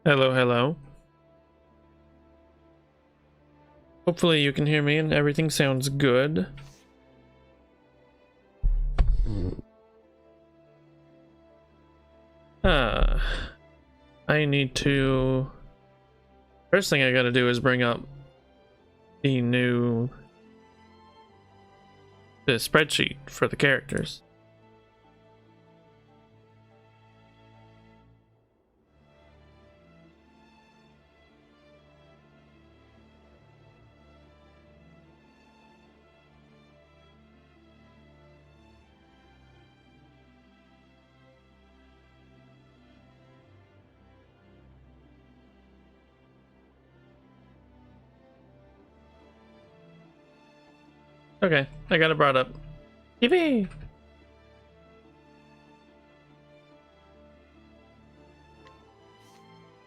Hello, hello. Hopefully you can hear me and everything sounds good. Uh, I need to... First thing I gotta do is bring up the spreadsheet for the characters. Okay, I got it brought up. Yippee!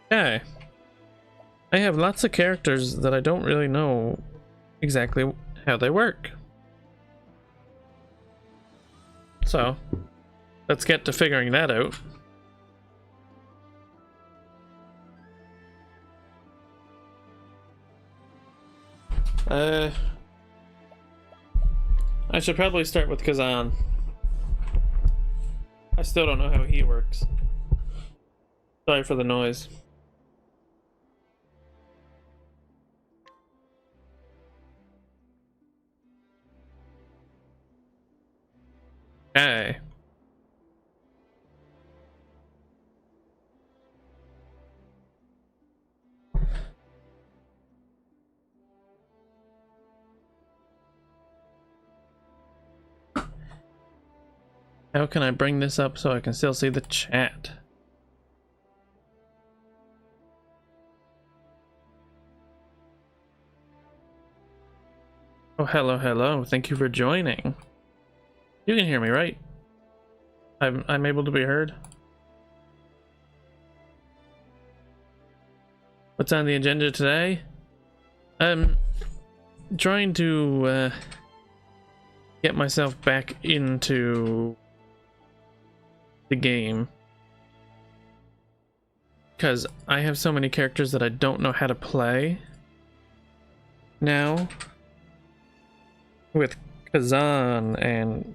Okay. I have lots of characters that I don't really know exactly how they work. So, let's get to figuring that out. I should probably start with Kazan. I still don't know how he works. Sorry for the noise. Okay. How can I bring this up so I can still see the chat? Oh, hello, hello. Thank you for joining. You can hear me, right? I'm able to be heard. What's on the agenda today? I'm trying to get myself back into the game, because I have so many characters that I don't know how to play now. With Kazan and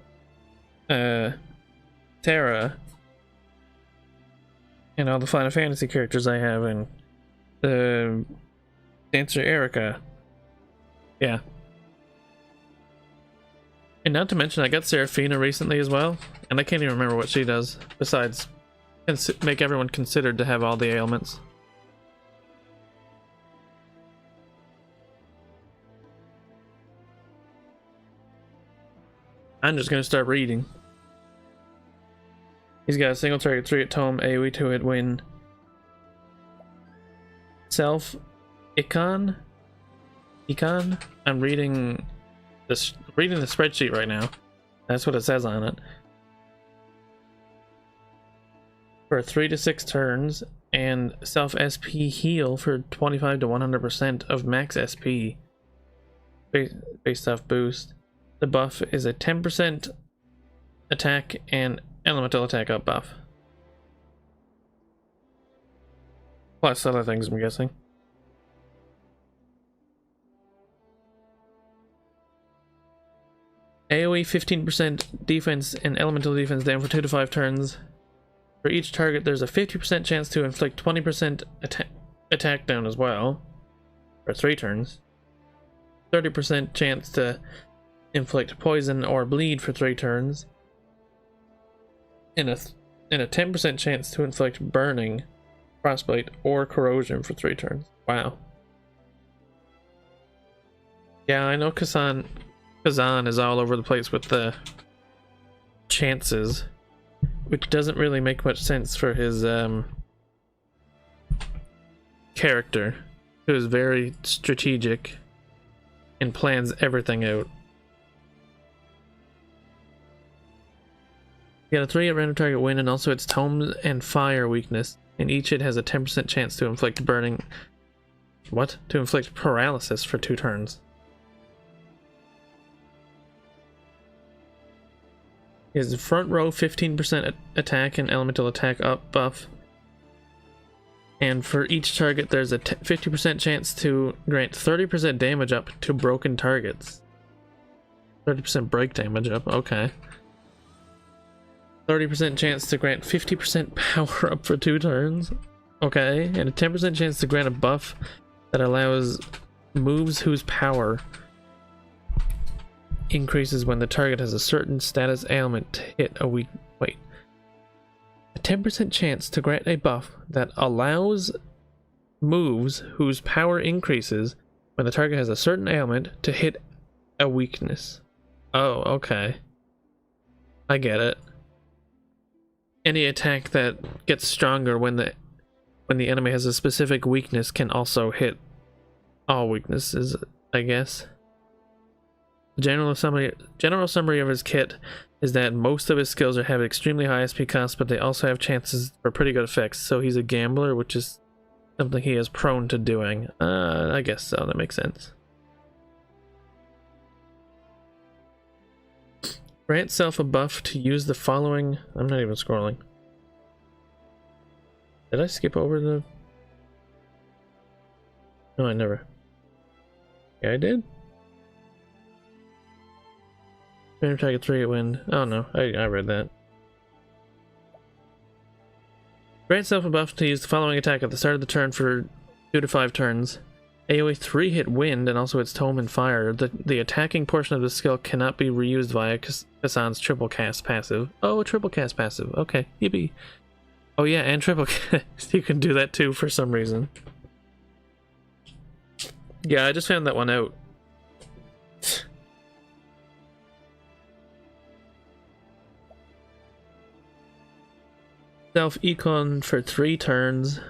Terra and all the Final Fantasy characters I have, and the Dancer Erica. Yeah. And not to mention I got Seraphina recently as well, and I can't even remember what she does besides make everyone considered to have all the ailments. I'm just gonna start reading. He's got a single target 3-hit tome, AoE 2-hit win. Self Icon? I'm reading the spreadsheet right now. That's what it says on it. For 3 to 6 turns, and self SP heal for 25 to 100% of max SP based off boost. The buff is a 10% attack and elemental attack up buff. Plus other things, I'm guessing. AoE 15% defense and elemental defense down for 2 to 5 turns. For each target, there's a 50% chance to inflict 20% attack down as well, for 3 turns. 30% chance to inflict poison or bleed for 3 turns. And a 10% chance to inflict burning, frostbite, or corrosion for 3 turns. Wow. Yeah, I know Kazan is all over the place with the chances, which doesn't really make much sense for his character, who is very strategic and plans everything out. You got a 3-hit random target win, and also its tome and fire weakness, and each hit has a 10% chance to inflict burning. What? To inflict paralysis for 2 turns. His front row 15% attack and elemental attack up buff. And for each target, there's a 50% chance to grant 30% damage up to broken targets. 30% break damage up, okay. 30% chance to grant 50% power up for 2 turns. Okay, and a 10% chance to grant a buff that allows moves whose power increases when the target has a certain status ailment to hit a weak... Wait. A 10% chance to grant a buff that allows moves whose power increases when the target has a certain ailment to hit a weakness. Oh, okay. I get it. Any attack that gets stronger when the enemy has a specific weakness can also hit all weaknesses, I guess. General summary of his kit is that most of his skills have extremely high SP costs, but they also have chances for pretty good effects. So he's a gambler, which is something he is prone to doing. I guess so, that makes sense. Grant self a buff to use the following... I'm not even scrolling. Did I skip over the... No, I never. Yeah, I did? Random target 3 at wind. Oh no, I read that. Grant self a buff to use the following attack at the start of the turn for 2 to 5 turns. AoE 3 hit wind and also its tome and fire. The attacking portion of the skill cannot be reused via Kassan's triple cast passive. Oh, a triple cast passive. Okay, yippee. Oh yeah, and triple cast. You can do that too for some reason. Yeah, I just found that one out. Self econ for 3 turns.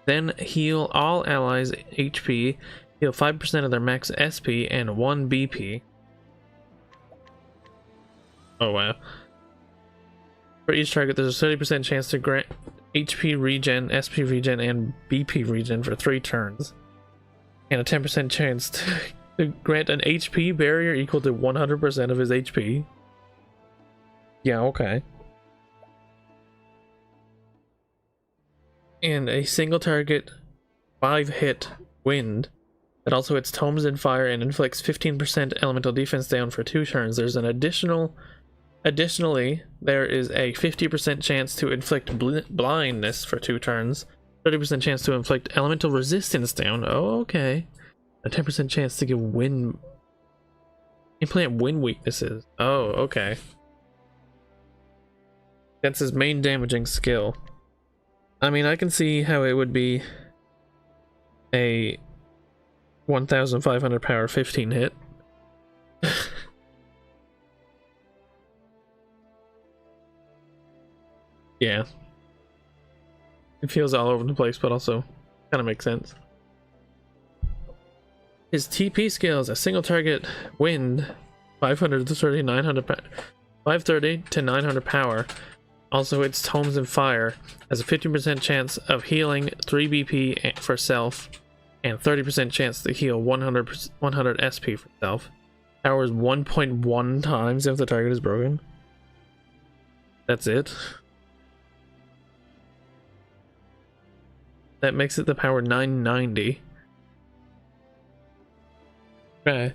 Then heal all allies HP, heal 5% of their max SP and 1 BP. Oh wow. For each target, there's a 30% chance to grant HP regen, SP regen, and BP regen for 3 turns. And a 10% chance to grant an HP barrier equal to 100% of his HP. Yeah, okay. And a single target 5 hit wind that also hits tomes and fire and inflicts 15% elemental defense down for 2 turns. There's an additionally there is a 50% chance to inflict blindness for 2 turns, 30% chance to inflict elemental resistance down. Oh, okay. A 10% chance to give wind implant wind weaknesses. Oh, okay. That's his main damaging skill. I mean, I can see how it would be a 1500 power 15 hit. Yeah. It feels all over the place, but also kind of makes sense. His TP skill is a single target wind, 500 to 530 to 900 power. Also, its tomes and fire has a 50% chance of healing 3 BP for self, and 30% chance to heal 100 SP for self. Powers 1.1 times if the target is broken. That's it. That makes it the power 990. Okay.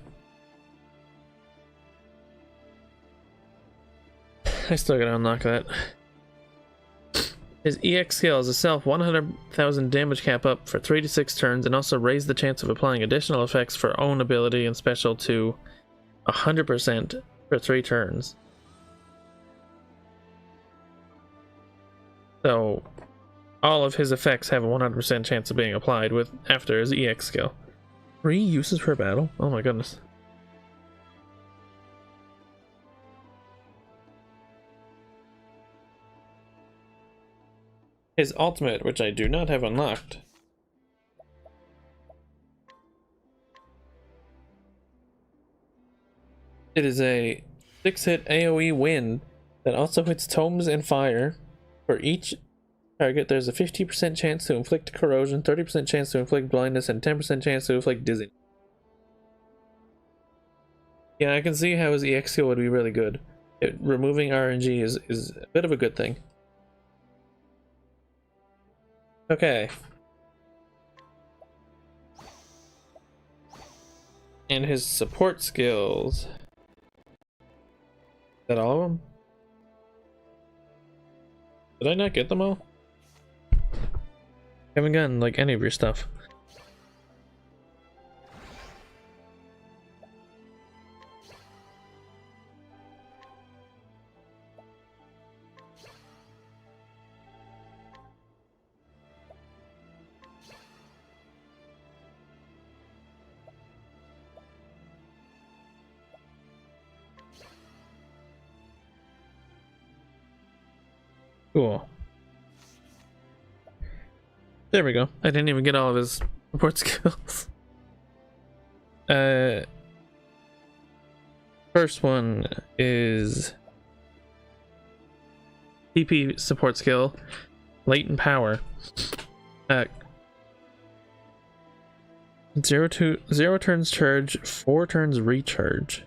I still gotta unlock that. His EX skill is a self 100,000 damage cap up for 3 to 6 turns, and also raise the chance of applying additional effects for own ability and special to 100% for 3 turns. So all of his effects have a 100% chance of being applied with after his EX skill. 3 uses per battle? Oh my goodness. His ultimate, which I do not have unlocked. It is a 6-hit AoE wind that also hits tomes and fire. For each target, there's a 50% chance to inflict corrosion, 30% chance to inflict blindness, and 10% chance to inflict dizziness. Yeah, I can see how his EX skill would be really good. Removing RNG is a bit of a good thing. Okay. And his support skills. Is that all of them? Did I not get them all? Haven't gotten like any of your stuff. Cool. There we go. I didn't even get all of his support skills. First one is TP support skill, latent power. 0 turns charge, 4 turns recharge.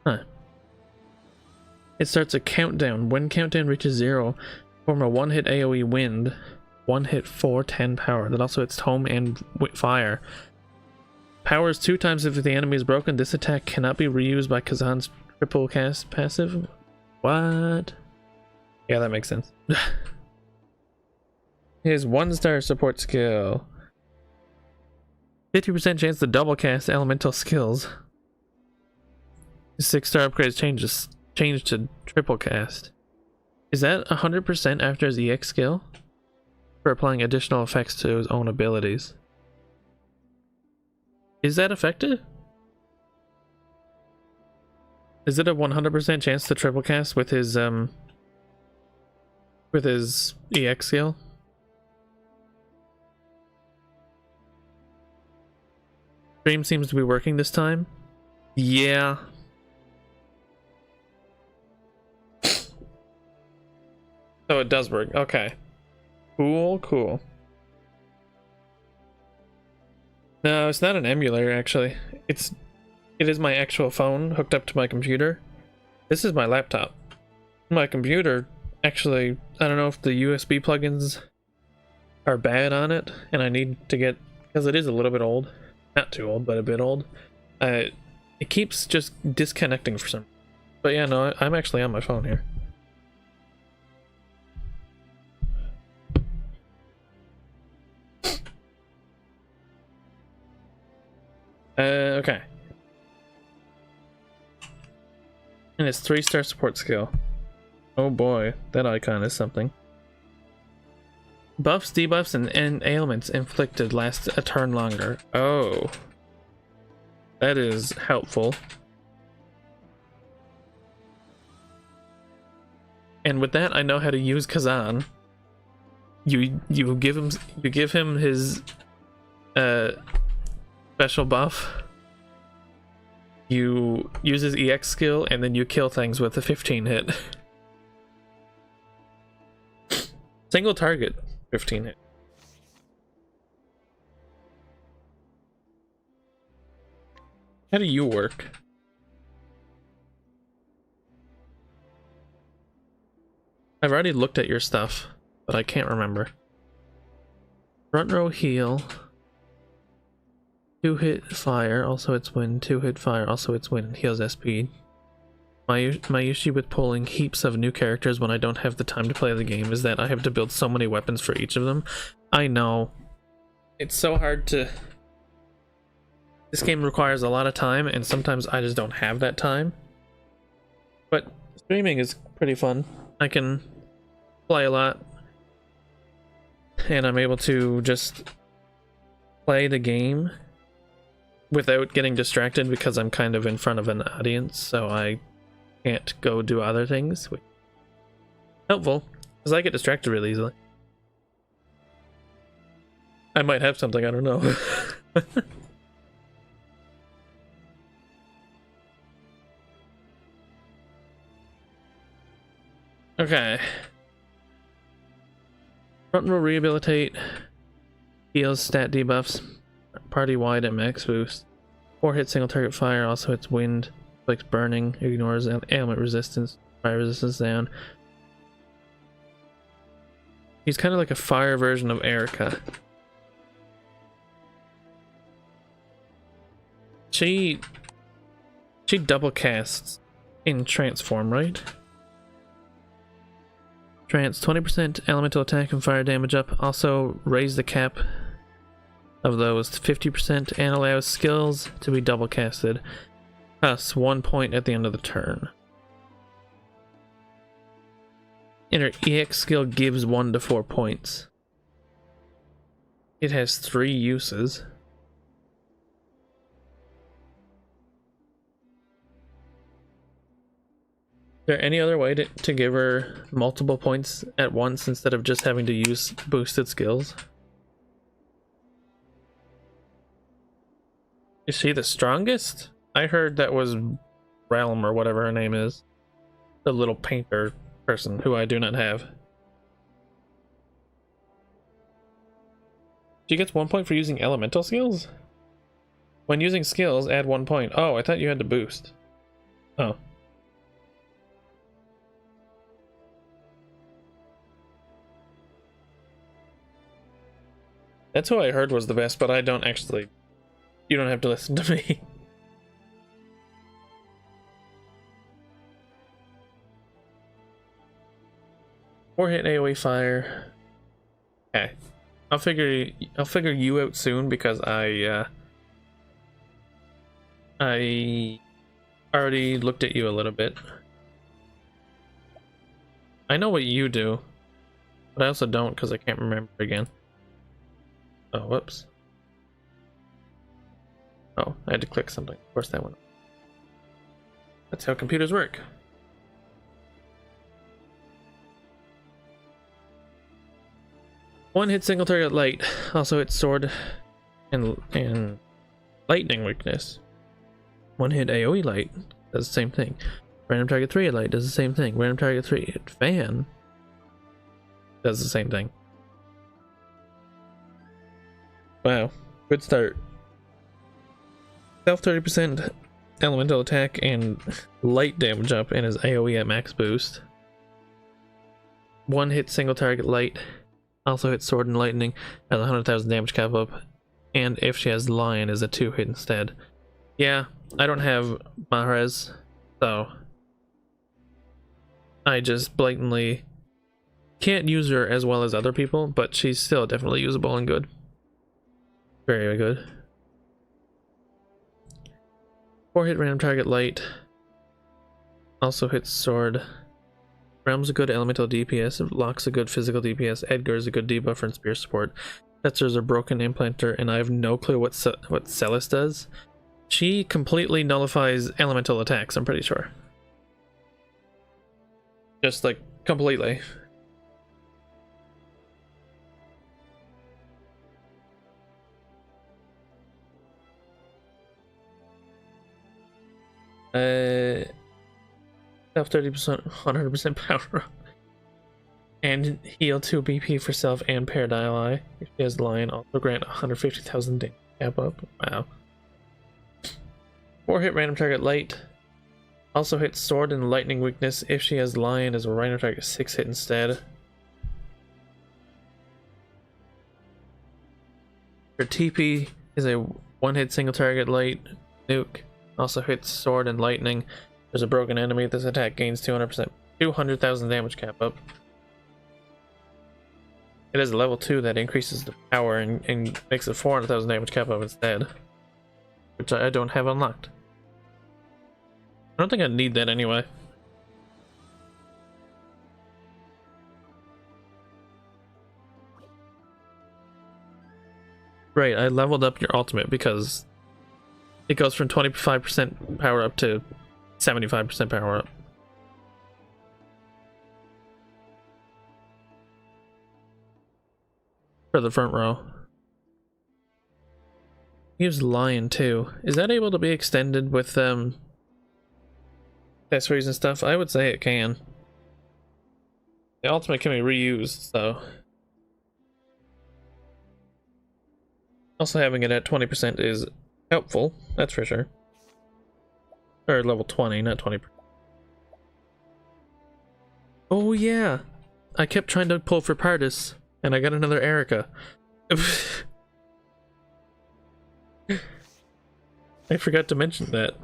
Huh. It starts a countdown. When countdown reaches 0, form a one-hit AoE wind. One hit 410 power. That also hits home and fire. Powers 2 times if the enemy is broken. This attack cannot be reused by Kazan's triple cast passive. What? Yeah, that makes sense. His 1-star support skill. 50% chance to double cast elemental skills. His 6-star upgrade change to triple cast. Is that 100% after his EX skill? For applying additional effects to his own abilities. Is that affected? Is it a 100% chance to triple cast with his EX skill? Stream seems to be working this time. Yeah. So it does work. Okay. Cool. No, it's not an emulator actually. It is my actual phone hooked up to my computer. This is my laptop. My computer actually, I don't know if the USB plugins are bad on it, and I need to get, because it is a little bit old. Not too old, but a bit old. It keeps just disconnecting for some. But yeah, no, I'm actually on my phone here. Okay. And it's 3-star support skill. Oh boy, that icon is something. Buffs, debuffs, and ailments inflicted last a turn longer. Oh. That is helpful. And with that, I know how to use Kazan. You give him his special buff. You use his EX skill, and then you kill things with a 15 hit. Single target, 15 hit. How do you work? I've already looked at your stuff, but I can't remember. Front row heal. 2-hit fire, also it's wind. 2-hit fire, also it's wind. Heals SP. My issue with pulling heaps of new characters when I don't have the time to play the game is that I have to build so many weapons for each of them. I know. It's so hard to... This game requires a lot of time, and sometimes I just don't have that time. But streaming is pretty fun. I can play a lot. And I'm able to just play the game without getting distracted because I'm kind of in front of an audience, so I can't go do other things. Helpful, because I get distracted really easily. I might have something, I don't know. Okay. Front row rehabilitate. Heals stat debuffs. Party wide at max boost. 4-hit single target fire, also hits wind. Inflicts burning, ignores ailment resistance, fire resistance down. He's kind of like a fire version of Erica. She double casts in transform, right? Trance, 20% elemental attack and fire damage up. Also raise the cap of those to 50% and allows skills to be double casted. Plus 1 point at the end of the turn. And her EX skill gives 1 to 4 points. It has 3 uses. Is there any other way to give her multiple points at once instead of just having to use boosted skills? Is she the strongest? I heard that was Realm or whatever her name is. The little painter person who I do not have. She gets 1 point for using elemental skills? When using skills, add 1 point. Oh, I thought you had to boost. Oh. That's who I heard was the best, but I don't actually... You don't have to listen to me. Four hit AoE fire. Okay. I'll figure you out soon because I already looked at you a little bit. I know what you do, but I also don't because I can't remember again. Oh, whoops. Oh, I had to click something. Of course that one. That's how computers work. One hit single target light. Also hits sword and lightning weakness. One hit AoE light does the same thing. Random target 3 hit light does the same thing. Random target 3 hit fan does the same thing. Wow, good start. Self 30% elemental attack and light damage up and his AoE at max boost. One hit single target light. Also hits sword and lightning has 100,000 damage cap up. And if she has lion is a 2 hit instead. Yeah, I don't have Mahrez, so I just blatantly can't use her as well as other people, but she's still definitely usable and good. Very good. 4 hit random target light. Also hits sword. Realm's a good elemental DPS. Locke's a good physical DPS. Edgar's a good debuffer and spear support. Tetzer's a broken implanter, and I have no clue what Celis does. She completely nullifies elemental attacks, I'm pretty sure. Just like completely. Self 30%, 100% power up. And heal 2 BP for self and paired ally. If she has lion, also grant 150,000 damage cap up. Wow. 4 hit random target light. Also hits sword and lightning weakness. If she has lion, is a random target 6 hit instead. Her TP is a 1 hit single target light nuke. Also hits sword and lightning. There's a broken enemy. This attack gains 200,000 damage cap up. It has a level 2 that increases the power and makes it 400,000 damage cap up instead. Which I don't have unlocked. I don't think I need that anyway. Right, I leveled up your ultimate because it goes from 25% power up to 75% power up. For the front row. Use lion too. Is that able to be extended with accessories and stuff? I would say it can. The ultimate can be reused, so. Also having it at 20% is helpful, that's for sure. Or level 20, not 20%. Oh yeah! I kept trying to pull for Pardis, and I got another Erica. I forgot to mention that.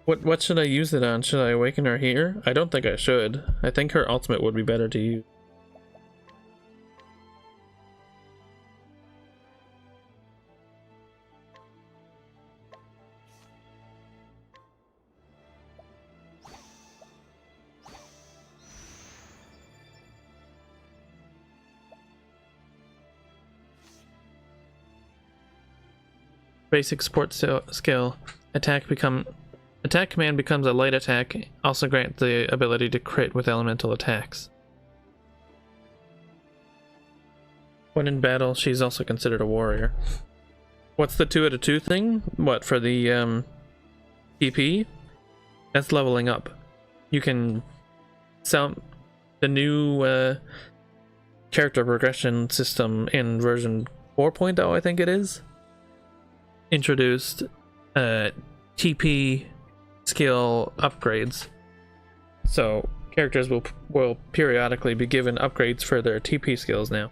What should I use it on? Should I awaken her here? I don't think I should. I think her ultimate would be better to use. Basic support skill. Attack command becomes a light attack. Also grant the ability to crit with elemental attacks. When in battle, she's also considered a warrior. What's the 2 out of 2 thing? What, for the TP? That's leveling up. You can sound the new character progression system in version 4.0, I think it is. Introduced TP skill upgrades, so characters will periodically be given upgrades for their TP skills now.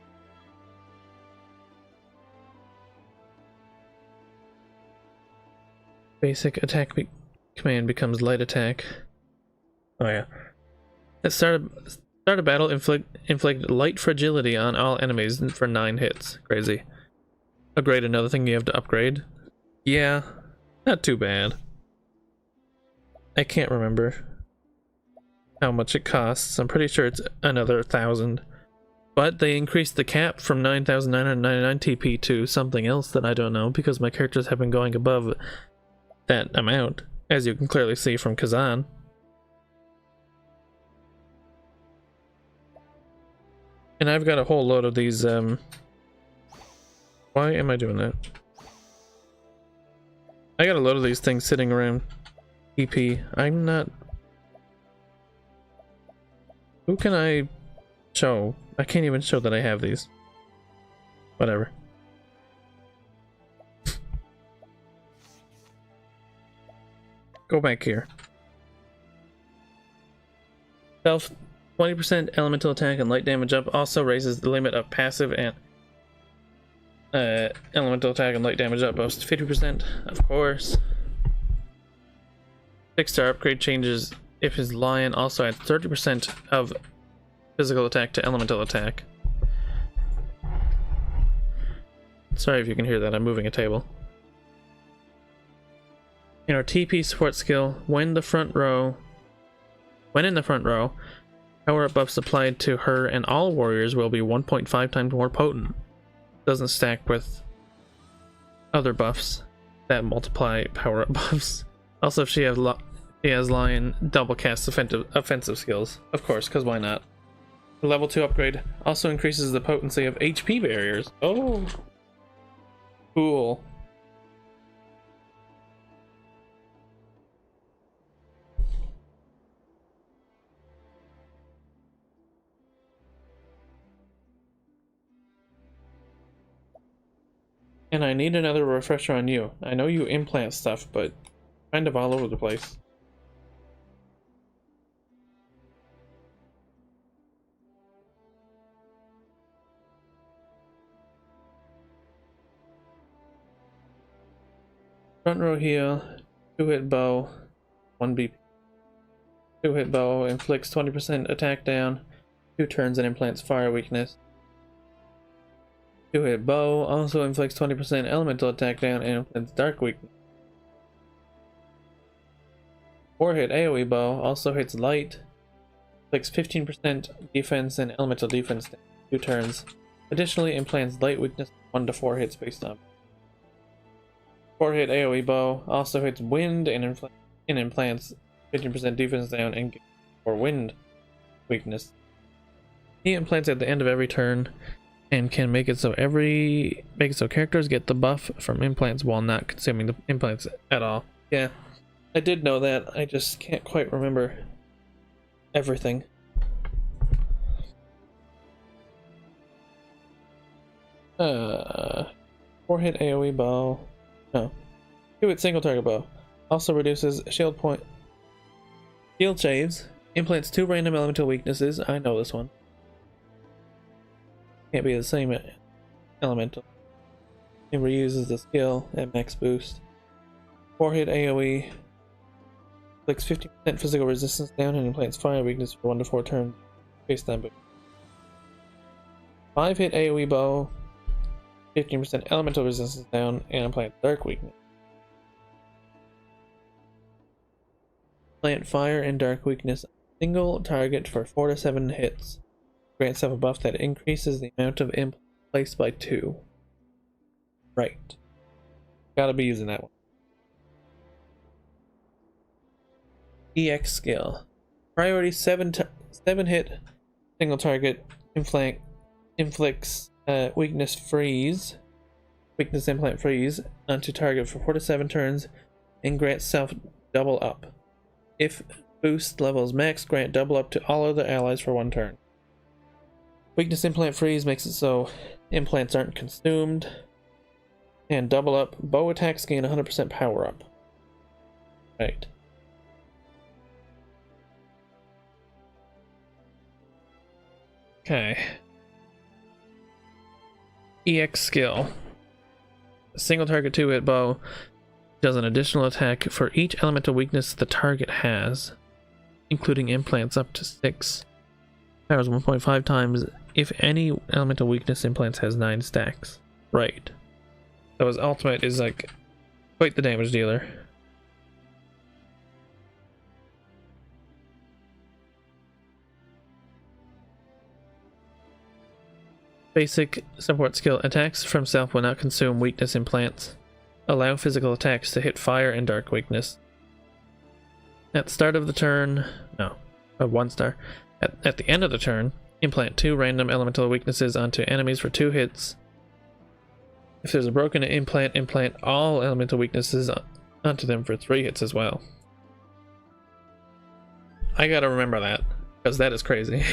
Basic attack command becomes light attack. Oh yeah. At start of battle, inflict light fragility on all enemies for 9 hits. Crazy. Upgrade, another thing you have to upgrade. Yeah, not too bad. I can't remember how much it costs. I'm pretty sure it's another 1,000. But they increased the cap from 9,999 TP to something else that I don't know, because my characters have been going above that amount, as you can clearly see from Kazan. And I've got a whole load of these, why am I doing that? I got a load of these things sitting around. EP. I'm not... Who can I show? I can't even show that I have these. Whatever. Go back here. Self 20% elemental attack and light damage up also raises the limit of passive and elemental attack and light damage up both 50%, of course. 6-star upgrade changes if his lion also adds 30% of physical attack to elemental attack. Sorry if you can hear that, I'm moving a table. In our TP support skill, when in the front row, power-up buffs applied to her and all warriors will be 1.5 times more potent. Doesn't stack with other buffs that multiply power-up buffs. Also, if she has lion, double cast offensive skills. Of course, because why not? The level 2 upgrade also increases the potency of HP barriers. Oh, cool. And I need another refresher on you. I know you implant stuff, but kind of all over the place. Front row heal, 2-hit bow, 1 BP. 2-hit bow inflicts 20% attack down, 2 turns and implants fire weakness. 2-hit bow also inflicts 20% elemental attack down and implants dark weakness. 4-hit AoE bow also hits light, inflicts 15% defense and elemental defense down 2 turns. Additionally, implants light weakness 1 to 4 hits based on. 4-hit AoE bow also hits wind and implants 15% defense down and or wind weakness. He implants at the end of every turn and can make it so characters get the buff from implants while not consuming the implants at all. Yeah, I did know that. I just can't quite remember everything. Four-hit AoE bow. No. 2-hit single target bow. Also reduces shield point. Shield shaves. Implants 2 random elemental weaknesses. I know this one. Can't be the same elemental. It reuses the skill at max boost. 4-hit AoE. Inflicts 50% physical resistance down and implants fire weakness for 1 to 4 turns. Face time boost. 5-hit AoE bow. 15% elemental resistance down and implants dark weakness. Plant fire and dark weakness. Single target for 4 to 7 hits. Grants self a buff that increases the amount of imp placed by 2. Right. Gotta be using that one. EX skill. Priority 7 hit single target inflicts weakness implant freeze onto target for 4 to 7 turns and grants self double up. If boost levels max, grant double up to all other allies for 1 turn. Weakness implant freeze makes it so implants aren't consumed. And double up. Bow attacks gain 100% power up. Right. Okay. EX skill. A single target 2-hit bow does an additional attack for each elemental weakness the target has, including implants up to 6. Powers 1.5 times if any elemental weakness implants has 9 stacks. Right. So his ultimate is like quite the damage dealer. Basic support skill. Attacks from self will not consume weakness implants. Allow physical attacks to hit fire and dark weakness. At the start of the turn, no, 1 star. At the end of the turn, implant 2 random elemental weaknesses onto enemies for 2 hits. If there's a broken implant, implant all elemental weaknesses onto them for 3 hits as well. I gotta remember that, because that is crazy.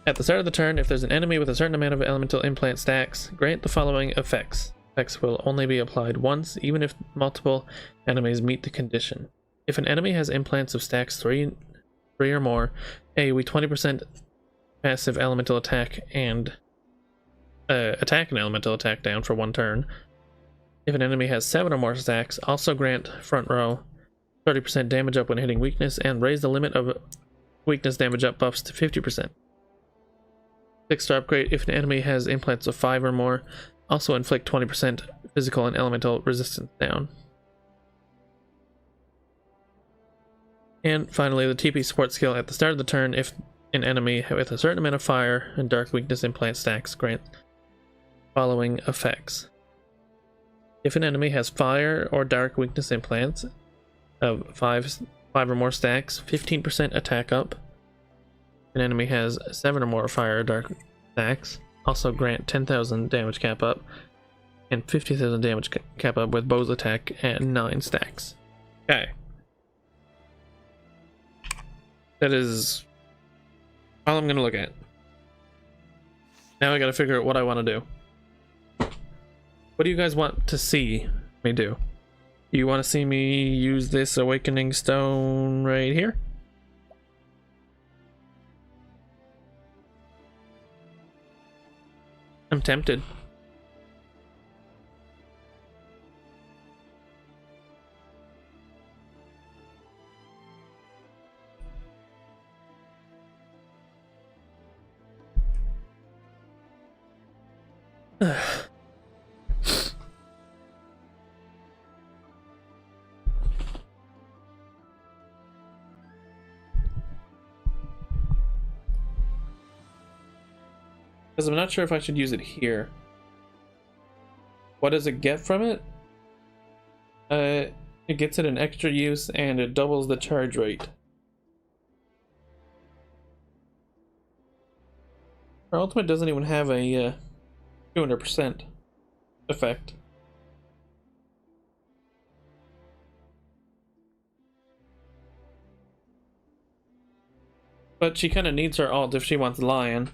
At the start of the turn, if there's an enemy with a certain amount of elemental implant stacks, grant the following effects. Effects will only be applied once, even if multiple enemies meet the condition. If an enemy has implants of stacks 3 or more, AoE 20% passive elemental attack and attack an elemental attack down for 1 turn. If an enemy has 7 or more stacks, also grant front row 30% damage up when hitting weakness and raise the limit of weakness damage up buffs to 50%. 6-star upgrade. If an enemy has implants of 5 or more, also inflict 20% physical and elemental resistance down. And finally, the TP support skill. At the start of the turn, if an enemy with a certain amount of fire and dark weakness implant stacks, grant following effects. If an enemy has fire or dark weakness implants of 5 or more stacks, 15% attack up. An enemy has 7 or more fire or dark stacks, also grant 10,000 damage cap up and 50,000 damage cap up with bow's attack at 9 stacks. Okay. That is all I'm going to look at. Now I got to figure out what I want to do. What do you guys want to see me do? Do you want to see me use this awakening stone right here? I'm tempted. Because I'm not sure if I should use it here. What does it get from it? It gets it an extra use and it doubles the charge rate. Our ultimate doesn't even have a 200% effect. But she kind of needs her ult if she wants Lion.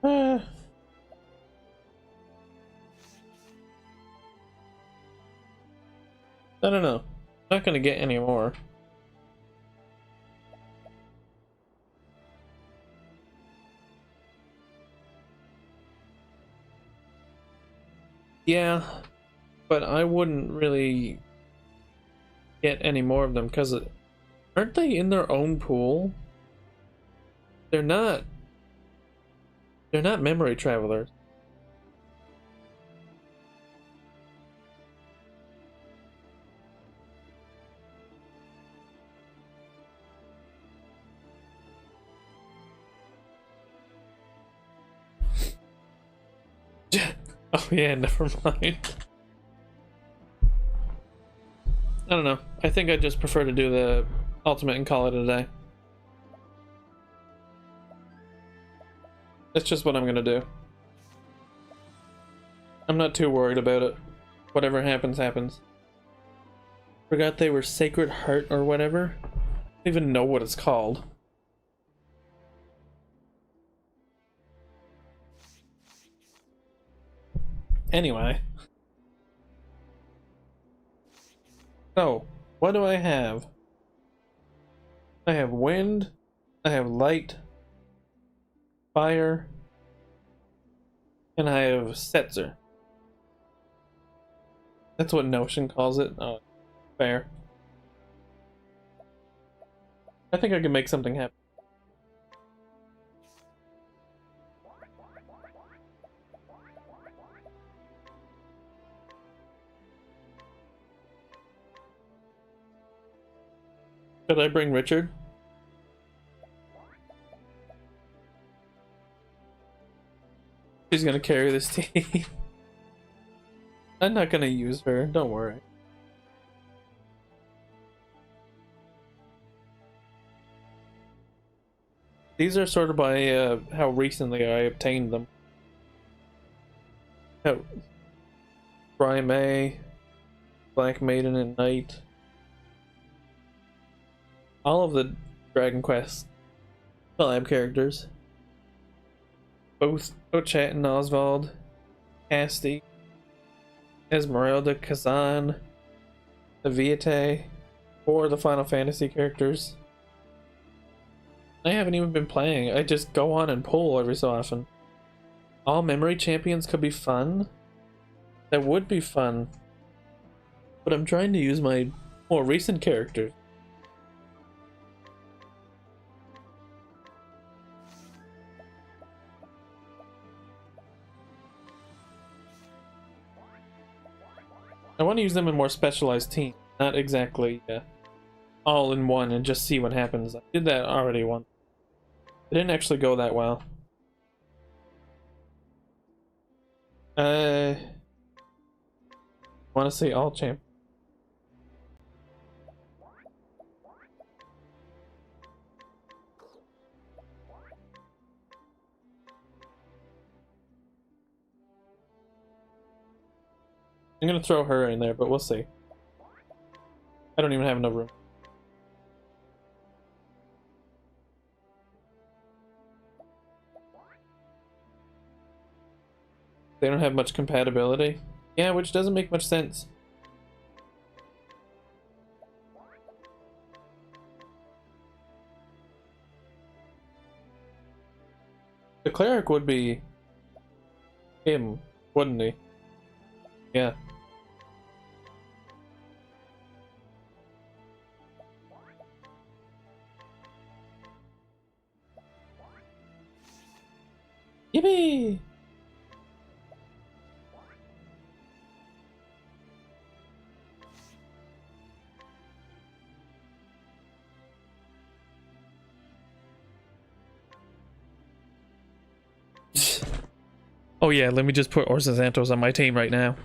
I don't know. Not gonna get any more. Yeah, but I wouldn't really get any more of them because aren't they in their own pool? They're not. They're not memory travelers. Oh yeah, never mind. I don't know. I think I just prefer to do the ultimate and call it a day. That's just what I'm gonna do. I'm not too worried about it. Whatever happens, happens. Forgot they were Sacred Heart or whatever. I don't even know what it's called. Anyway. So, what do I have? I have wind, I have light, fire, and I have Setzer. That's what Notion calls it. Oh, fair. I think I can make something happen. Should I bring Richard? She's gonna carry this team. I'm not gonna use her, don't worry. These are sort of by how recently I obtained them. Oh, Brime, Black Maiden and Knight. All of the Dragon Quest collab characters. Both Ochette and Oswald, Casti, Esmeralda, Kazan, the Viete, or the Final Fantasy characters. I haven't even been playing, I just go on and pull every so often. All memory champions could be fun. That would be fun. But I'm trying to use my more recent characters. I want to use them in more specialized teams, not exactly all in one and just see what happens. I did that already once. It didn't actually go that well. I want to say all champ. I'm gonna throw her in there, but we'll see. I don't even have enough room. They don't have much compatibility. Yeah, which doesn't make much sense. The cleric would be him, wouldn't he? Yeah. Yippee! Oh yeah, let me just put Orsa Santos on my team right now.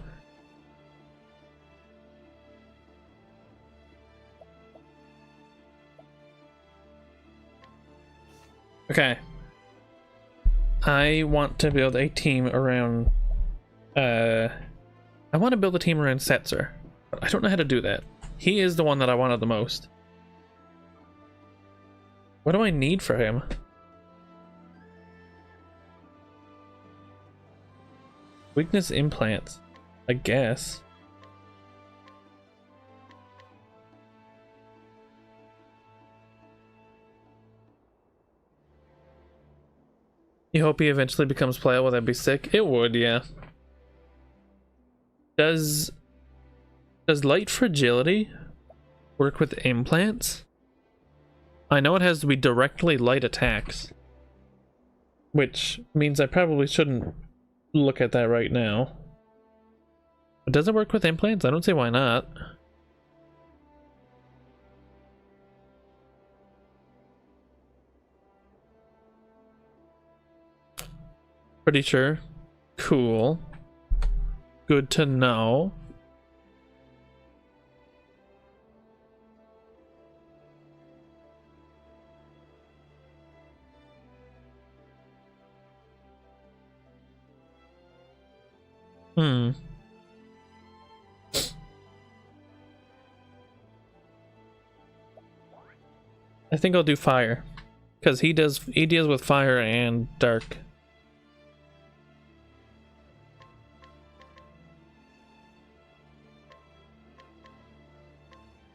Okay. I want to build a team around I want to build a team around Setzer, but I don't know how to do that. He is the one that I wanted the most. What do I need for him? Weakness implants, I guess. You hope he eventually becomes playable? That'd be sick. It would, yeah. Does light fragility work with implants? I know it has to be directly light attacks, which means I probably shouldn't look at that right now. But does it work with implants? I don't see why not. Pretty sure. Cool. Good to know. I think I'll do fire. Because he deals with fire and dark.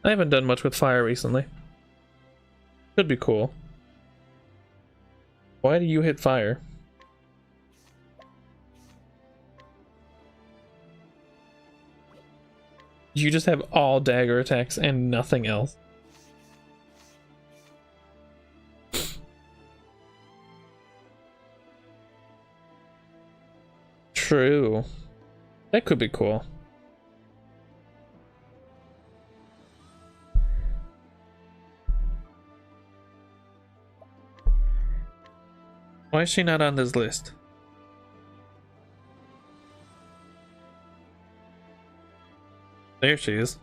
I haven't done much with fire recently. Could be cool. Why do you hit fire? You just have all dagger attacks and nothing else. True. That could be cool. Why is she not on this list? There she is.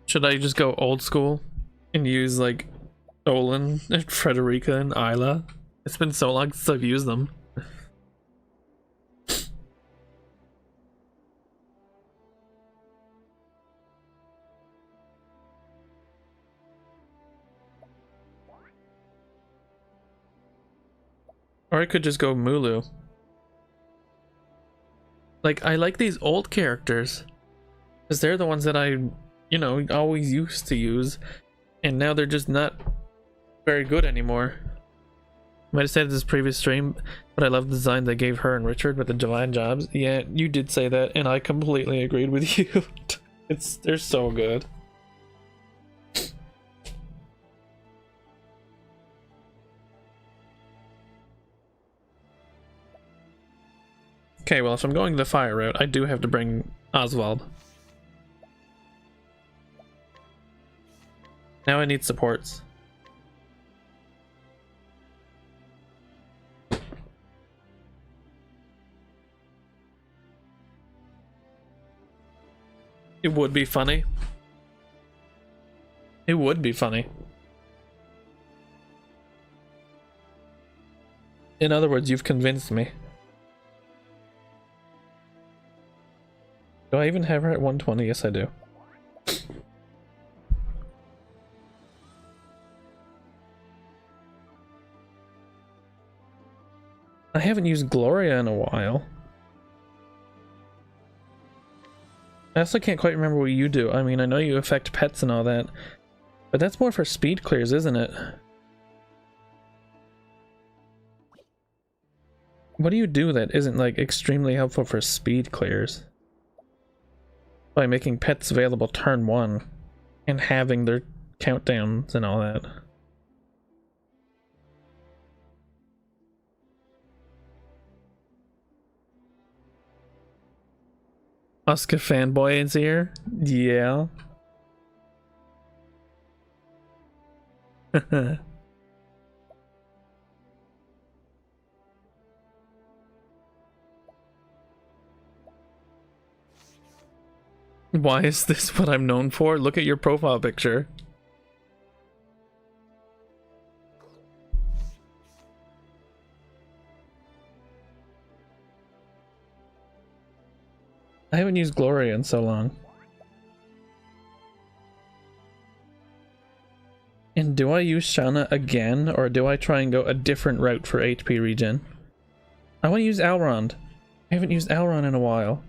Should I just go old school and use like Olin and Frederica and Isla? It's been so long since I've used them. Or I could just go Mulu. Like, I like these old characters, because they're the ones that I, you know, always used to use, and now they're just not very good anymore. Might have said this previous stream, but I love the design they gave her and Richard with the Divine Jobs. Yeah, you did say that, and I completely agreed with you. They're so good. Okay, well, if I'm going the fire route, I do have to bring Oswald. Now I need supports. It would be funny. It would be funny. In other words, you've convinced me. Do I even have her at 120? Yes, I do. I haven't used Gloria in a while. I also can't quite remember what you do. I mean, I know you affect pets and all that, but that's more for speed clears, isn't it? What do you do that isn't like extremely helpful for speed clears? By making pets available turn 1 and having their countdowns and all that. Oscar fanboy is here? Yeah. Why is this what I'm known for? Look at your profile picture. I haven't used Gloria in so long. And do I use Shauna again, or do I try and go a different route for HP regen? I want to use Elrond. I haven't used Elrond in a while.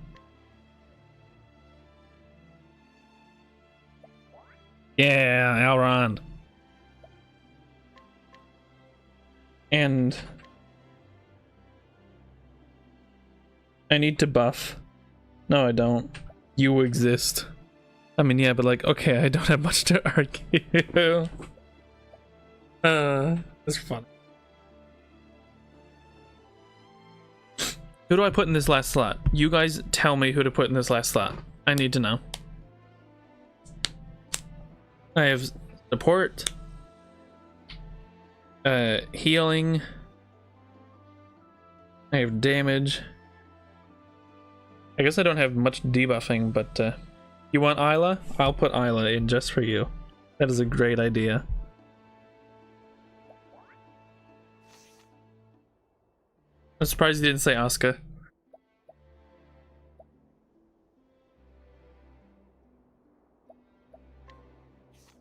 Yeah, Elrond. And I need to buff. No, I don't. You exist. I mean, yeah, but like, okay, I don't have much to argue. That's fun. Who do I put in this last slot? You guys tell me who to put in this last slot. I need to know. I have support, healing, I have damage. I guess I don't have much debuffing, but you want Isla? I'll put Isla in just for you. That is a great idea. I'm surprised you didn't say Asuka.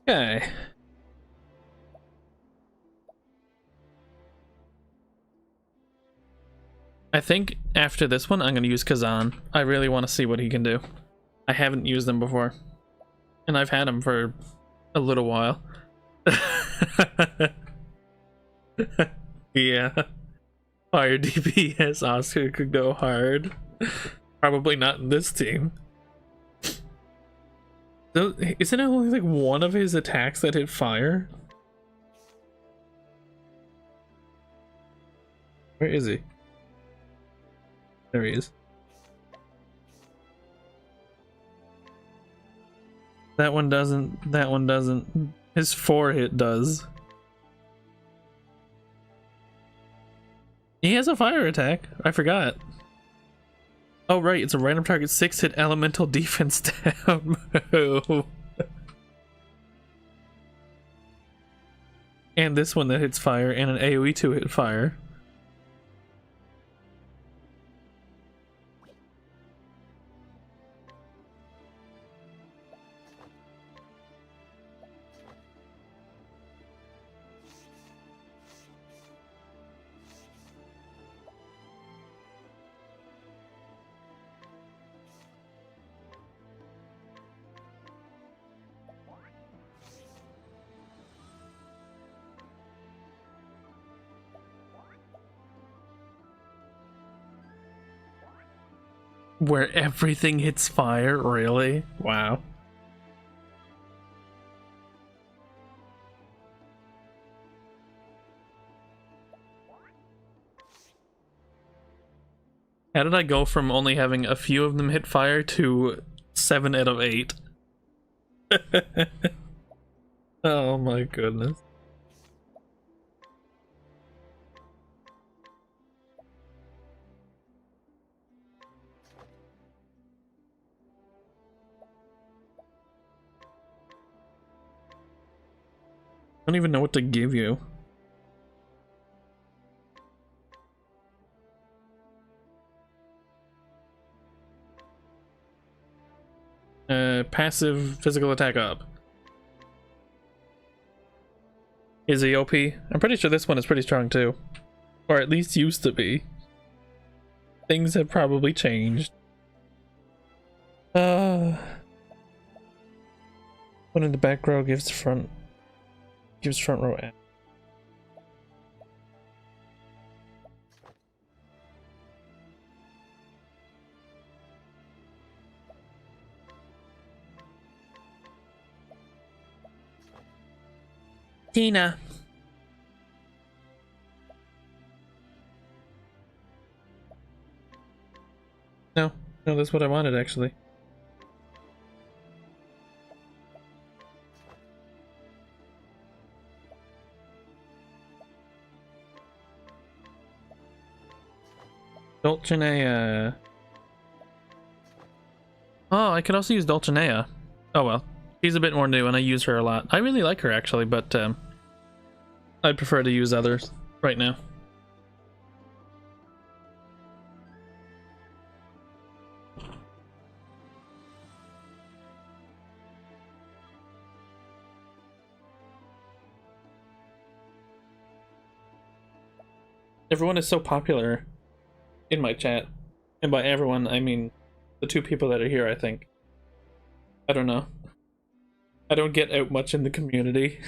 Okay. I think after this one, I'm going to use Kazan. I really want to see what he can do. I haven't used him before. And I've had him for a little while. Yeah. Fire DPS Oscar could go hard. Probably not in this team. So, isn't it only like one of his attacks that hit fire? Where is he? There he is. That one doesn't. That one doesn't. His 4-hit does. He has a fire attack. I forgot. Oh right, it's a random target 6-hit elemental defense down move. And this one that hits fire, and an AoE 2-hit fire. Where everything hits fire, really? Wow. How did I go from only having a few of them hit fire to 7 out of 8? Oh my goodness. I don't even know what to give you. Passive physical attack up. Is he OP? I'm pretty sure this one is pretty strong too. Or at least used to be. Things have probably changed. One in the back row gives front row at. Tina. No, that's what I wanted actually. Dulcinea. Oh, I could also use Dulcinea. Oh well. She's a bit more new and I use her a lot. I really like her actually, but I'd prefer to use others right now. Everyone is so popular in my chat. And by everyone, I mean the two people that are here, I think. I don't know. I don't get out much in the community.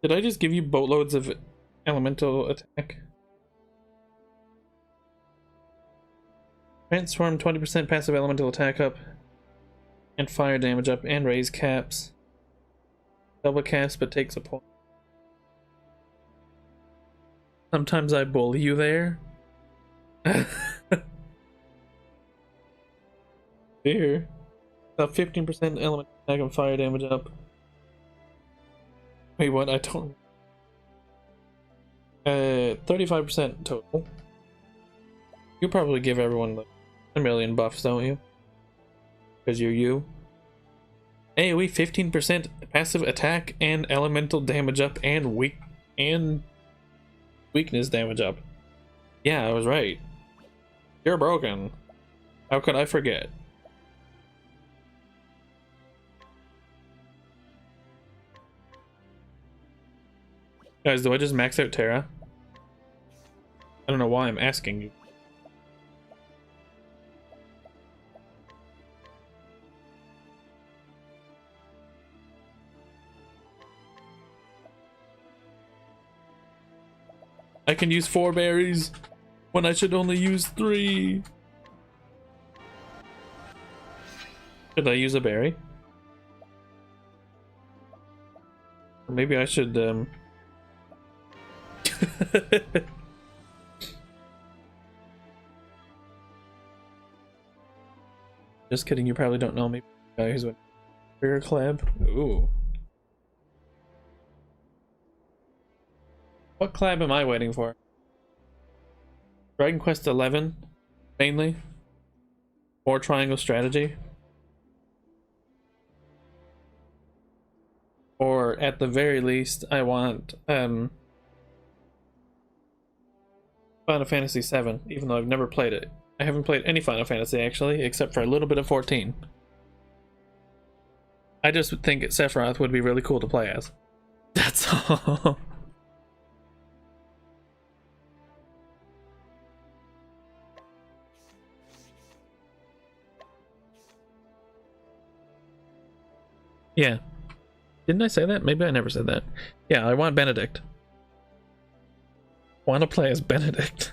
Did I just give you boatloads of elemental attack? Transform 20% passive elemental attack up. And fire damage up and raise caps. Double caps but takes a point. Sometimes I bully you there. Here. About 15% element attack and fire damage up. Wait, what? I don't. 35% total. You probably give everyone like a million buffs, don't you? Because you're you. AoE 15% passive attack and elemental damage up and weakness damage up. Yeah, I was right. You're broken. How could I forget? Guys, do I just max out Terra? I don't know why I'm asking you. I can use 4 berries when I should only use 3. Should I use a berry? Or maybe I should Just kidding, you probably don't know me. Guy who's a Bear Collab. Ooh. What collab am I waiting for? Dragon Quest 11, mainly. Or Triangle Strategy. Or at the very least, I want Final Fantasy 7, even though I've never played it. I haven't played any Final Fantasy actually, except for a little bit of 14. I just think Sephiroth would be really cool to play as. That's all. Yeah. Didn't I say that? Maybe I never said that. Yeah, I want Benedict. Want to play as Benedict.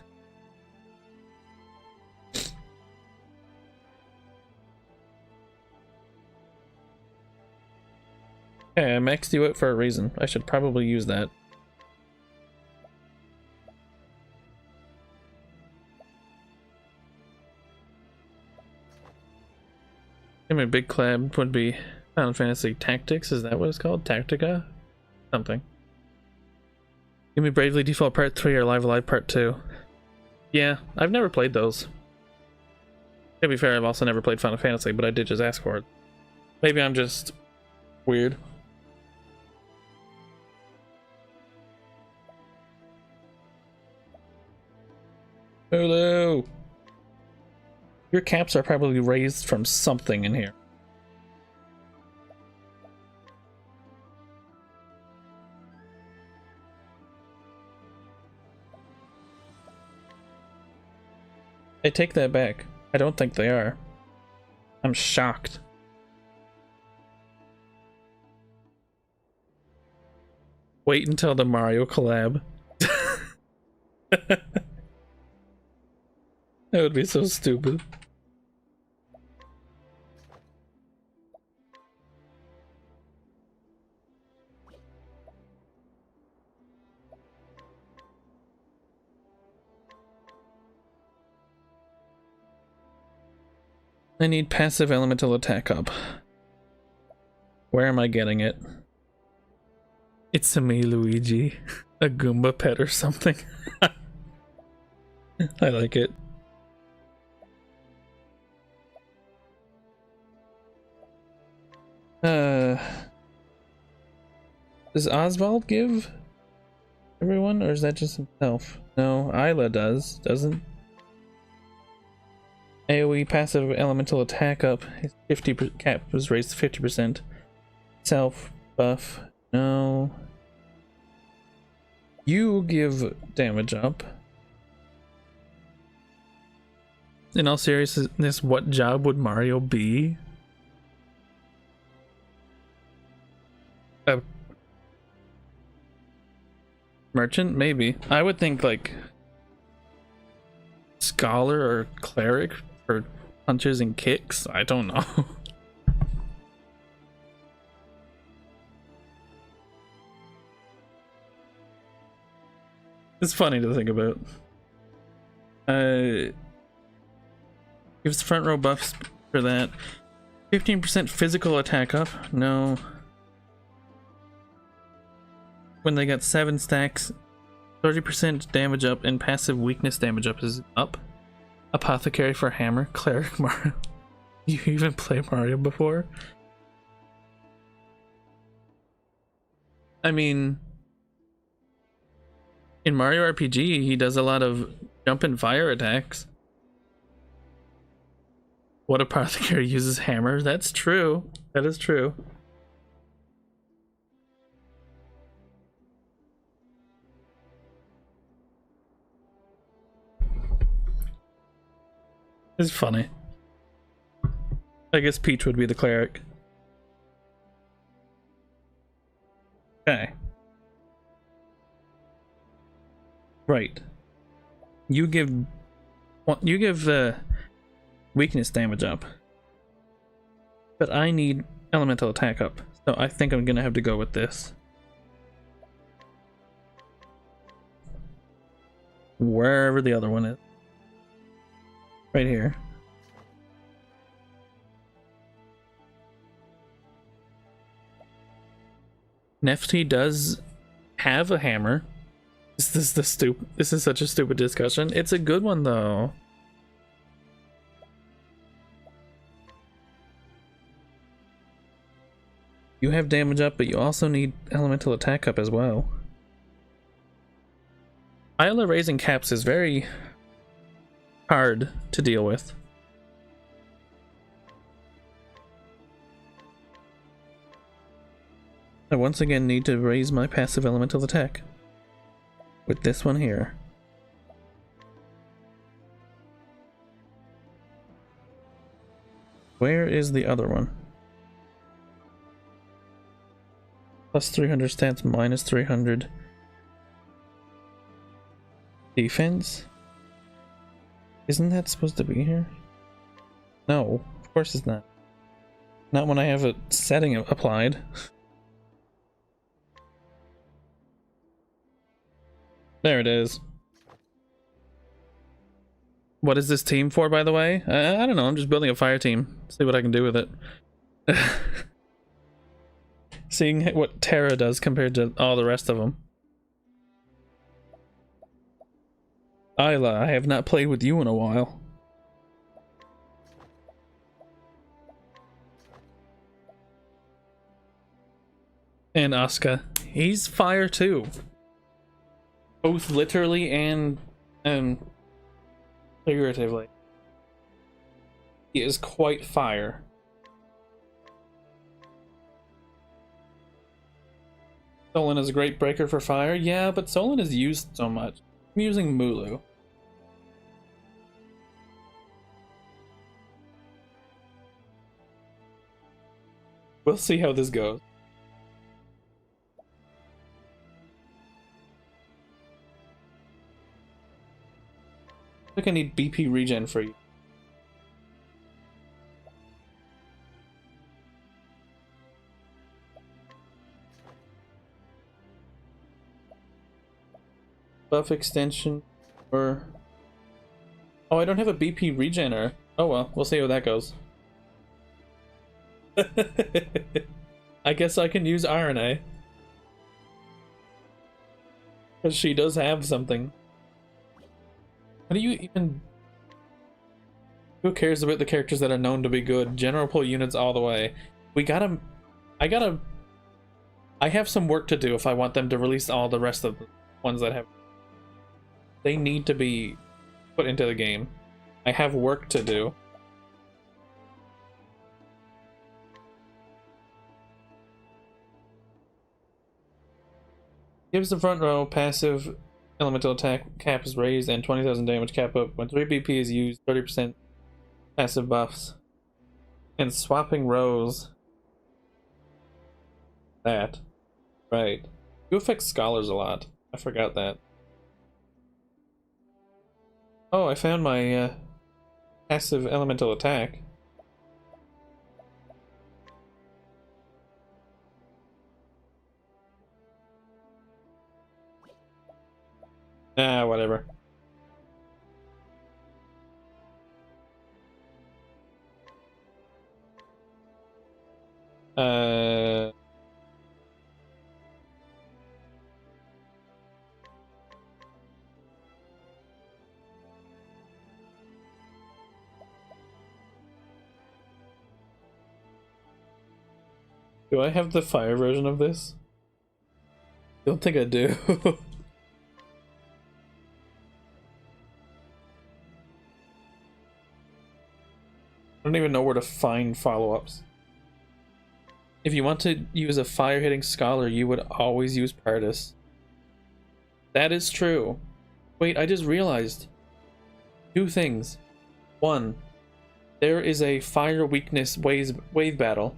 Okay, I maxed you out for a reason. I should probably use that. I mean, big collab would be Final Fantasy Tactics. Is that what it's called? Tactica? Something. Give me Bravely Default Part 3 or Live Alive Part 2. Yeah, I've never played those. To be fair, I've also never played Final Fantasy, but I did just ask for it. Maybe I'm just weird. Hello! Your caps are probably raised from something in here. I take that back. I don't think they are. I'm shocked. Wait until the Mario collab. That would be so stupid. I need passive elemental attack up. Where am I getting it? It's a me, Luigi. A Goomba pet or something. I like it. Does Oswald give everyone, or is that just himself? No, Isla does, doesn't? AoE passive elemental attack up. His 50% cap was raised to 50%. Self buff, no. You give damage up. In all seriousness, what job would Mario be? A merchant? Maybe. I would think like scholar or cleric for punches and kicks. I don't know. It's funny to think about. Gives front row buffs for that. 15% physical attack up. No. When they got 7 stacks, 30% damage up and passive weakness damage up is up. Apothecary for hammer. Cleric Mario. You even play Mario before? I mean, in Mario RPG, he does a lot of jump and fire attacks. What apothecary uses hammer? That's true. That is true. It's funny. I guess Peach would be the cleric. Okay. Right. You give weakness damage up. But I need elemental attack up. So I think I'm gonna have to go with this. Wherever the other one is. Right here. Nefty does have a hammer. This is such a stupid discussion. It's a good one though. You have damage up, but you also need elemental attack up as well. Isla raising caps is very hard to deal with. I once again need to raise my passive elemental attack with this one here. Where is the other one? Plus 300 stats, minus 300 defense. Isn't that supposed to be here? No, of course it's not. Not when I have a setting applied. There it is. What is this team for, by the way? I don't know, I'm just building a fire team. See what I can do with it. Seeing what Terra does compared to all the rest of them. Isla, I have not played with you in a while. And Asuka. He's fire too. Both literally and figuratively. He is quite fire. Solon is a great breaker for fire. Yeah, but Solon is used so much. I'm using Mulu. We'll see how this goes. I think I need BP regen for you. Buff extension or... Oh, I don't have a BP regener. Oh well, we'll see how that goes. I guess I can use RNA. Because she does have something. How do you even... Who cares about the characters that are known to be good? General pull units all the way. We gotta... I have some work to do if I want them to release all the rest of the ones that have... They need to be put into the game. I have work to do. Gives the front row passive elemental attack cap is raised and 20,000 damage cap up. When 3 BP is used, 30% passive buffs. And swapping rows. That. Right. You affect scholars a lot. I forgot that. Oh, I found my passive elemental attack. Ah, whatever. Do I have the fire version of this? Don't think I do. I don't even know where to find follow-ups. If you want to use a fire-hitting scholar, you would always use Pardis. That is true. Wait, I just realized. 2 things. 1. There is a fire weakness wave battle.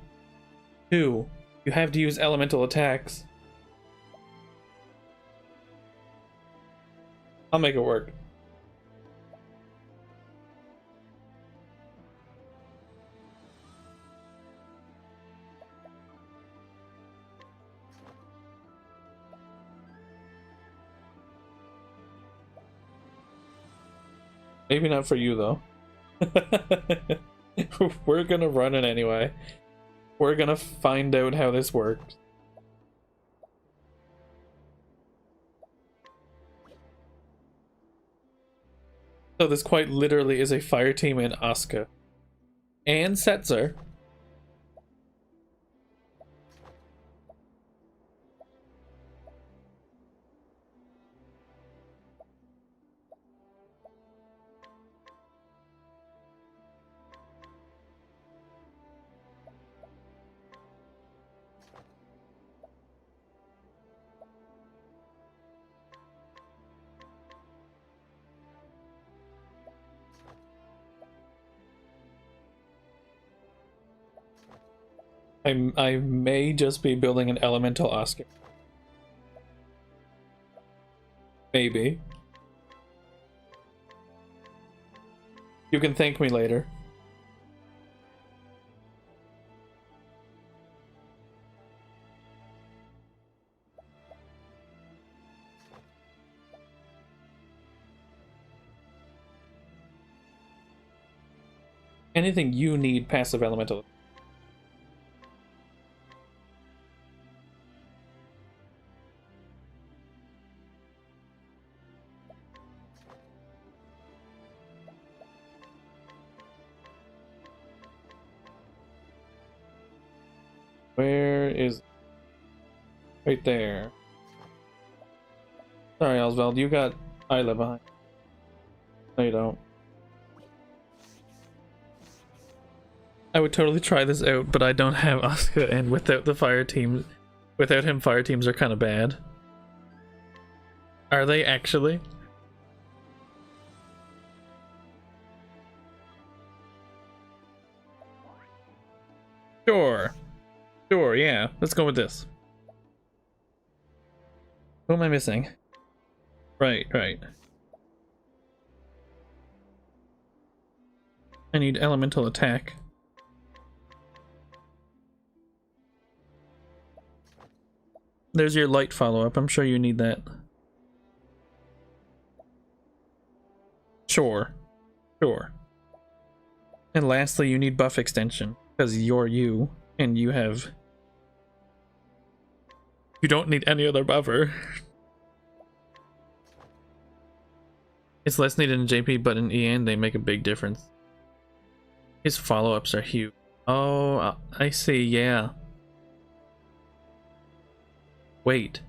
2. You have to use elemental attacks. I'll make it work. Maybe not for you, though. We're gonna run it anyway. We're gonna find out how this works. So this quite literally is a fire team in Asuka. And Setzer. I may just be building an elemental Oscar. Maybe. You can thank me later. Anything you need passive elemental. Where is... Right there. Sorry, Oswald, you got Isla behind. No, you don't. I would totally try this out, but I don't have Asuka, and without the fire teams... Without him, fire teams are kind of bad. Are they actually? Sure. Sure, yeah. Let's go with this. Who am I missing? Right. I need elemental attack. There's your light follow-up. I'm sure you need that. Sure. And lastly, you need buff extension, because you're you, and you have... You don't need any other buffer. It's less needed in JP, but in EN they make a big difference. His follow-ups are huge. Oh, I see, yeah. Wait.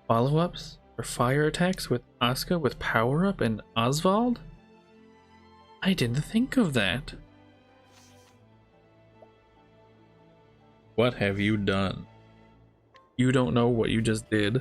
Follow-ups for fire attacks with Asuka with power-up and Oswald? I didn't think of that. What have you done? You don't know what you just did.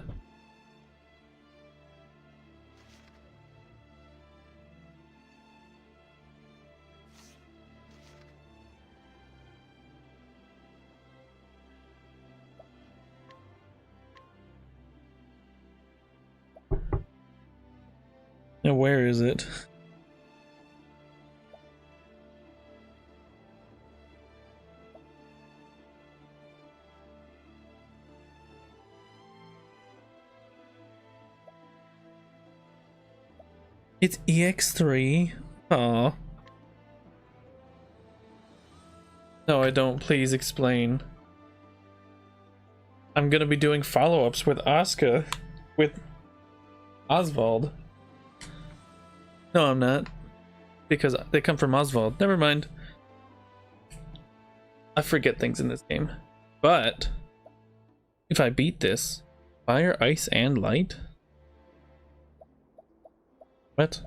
Now where is it? It's EX3. Oh. No, I don't. Please explain. I'm gonna be doing follow-ups with Asuka. With Oswald. No, I'm not. Because they come from Oswald. Never mind. I forget things in this game. But if I beat this, fire, ice, and light? What?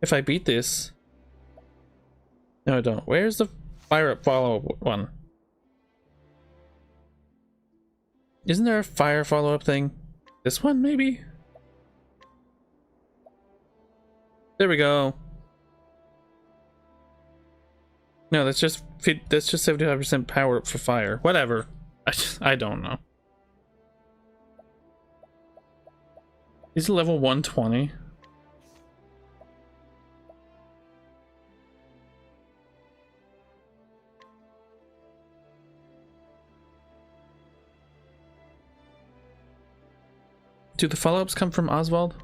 If I beat this... No, I don't. Where's the fire up follow-up one? Isn't there a fire follow-up thing? This one, maybe? There we go. No, that's just 75% power up for fire. Whatever. I don't know. He's level 120. Do the follow-ups come from Oswald?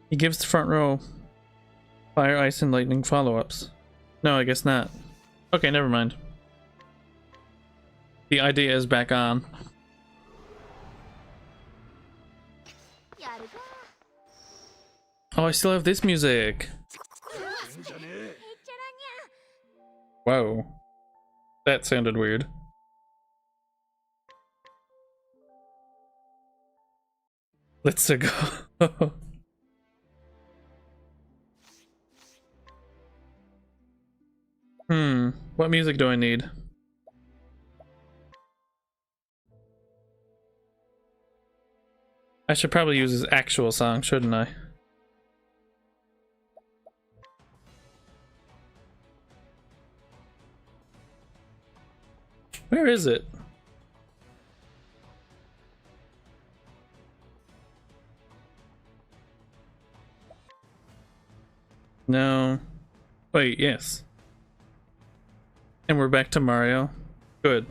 He gives the front row fire, ice, and lightning follow-ups. No, I guess not. Okay, never mind. The idea is back on. Oh, I still have this music. Whoa. That sounded weird. Let's go. What music do I need? I should probably use his actual song, shouldn't I? Where is it? No. Wait, yes. And we're back to Mario. Good.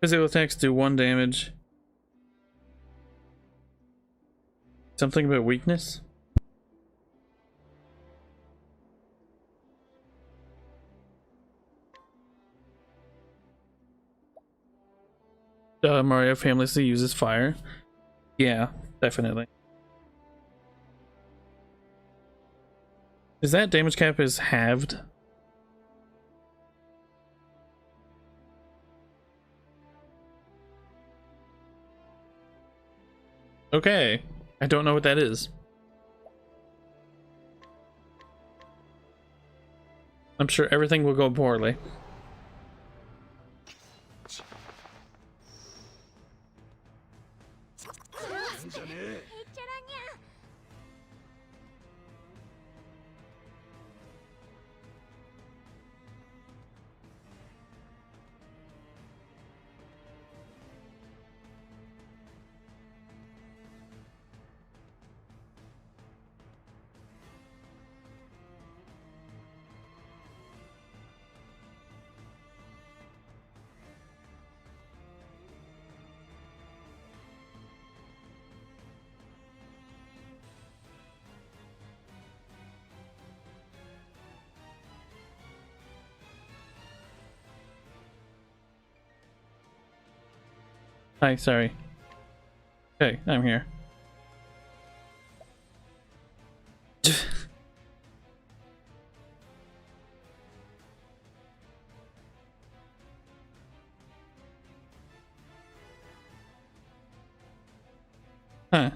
Physical attacks do 1 damage. Something about weakness? Mario famously uses fire. Yeah, definitely. Is that damage cap is halved? Okay. I don't know what that is. I'm sure everything will go poorly. Hi, sorry. Okay, I'm here. Huh.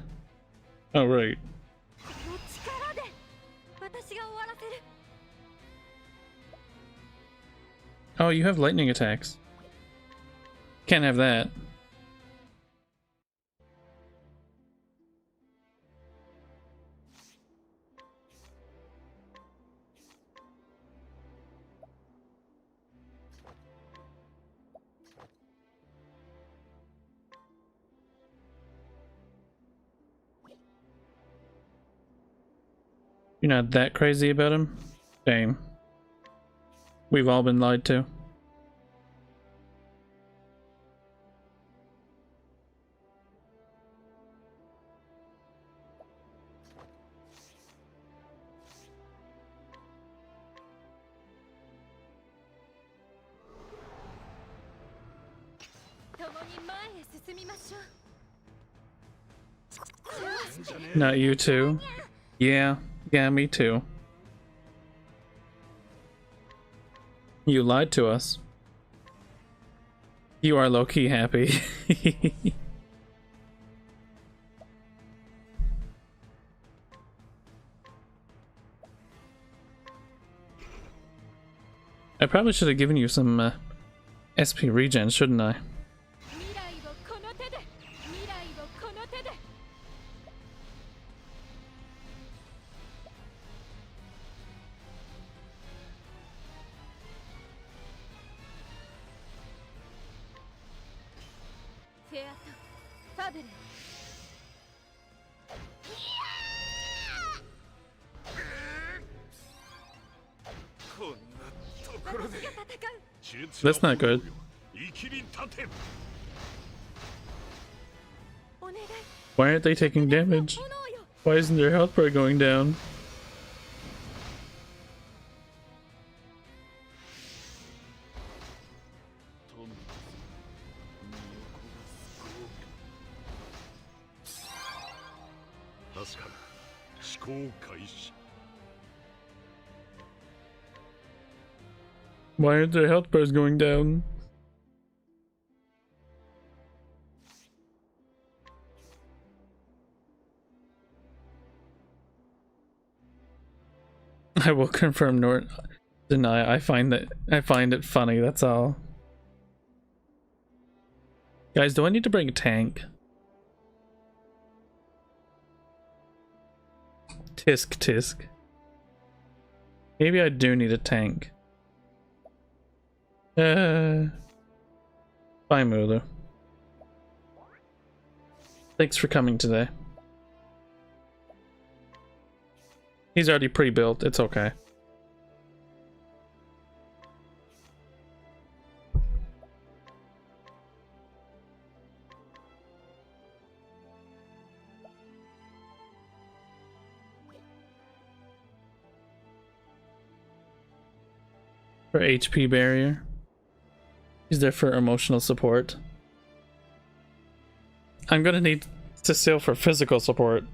Oh, right. この力で私が終わらせる。 Oh, you have lightning attacks. Can't have that. You're not that crazy about him? Damn. We've all been lied to. Not you too. Yeah, me too. You lied to us. You are low-key happy. I probably should have given you some SP regen, shouldn't I? That's not good. Why aren't they taking damage? Why isn't their health bar going down? Why aren't their health bars going down? I will confirm nor deny. I find it funny, that's all. Guys, do I need to bring a tank? Tisk. Maybe I do need a tank. Bye, Mulu. Thanks for coming today. He's already pre-built, it's okay. For HP barrier. He's there for emotional support. I'm gonna need Cecile for physical support.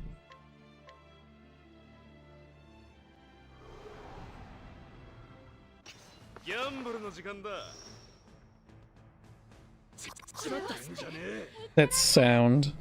That sound.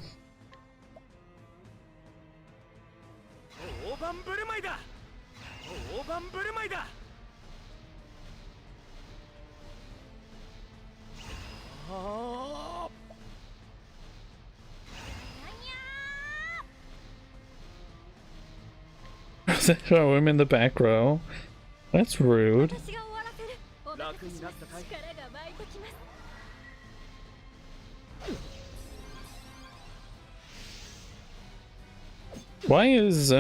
Oh, I'm in the back row. That's rude. Why is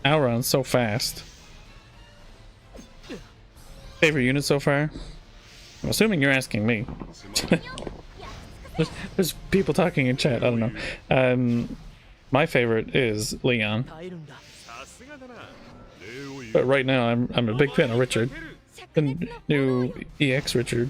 Auron so fast? Favorite unit so far? I'm assuming you're asking me. there's people talking in chat, I don't know. My favorite is Leon. But right now I'm a big fan of Richard. The new EX Richard.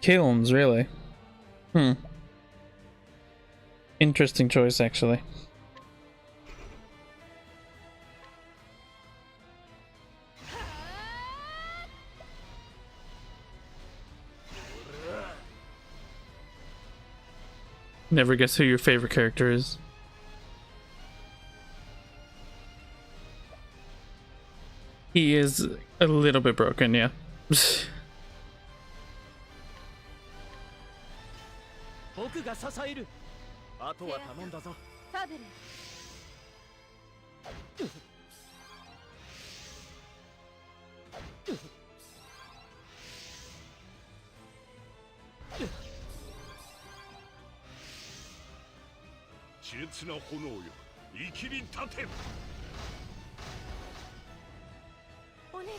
Kilns, really? Interesting choice, actually. Never guess who your favorite character is. He is a little bit broken, yeah. 僕が支える。あとは頼んだぞ。ファブル。熾烈な炎よ、生きり立て。お願い、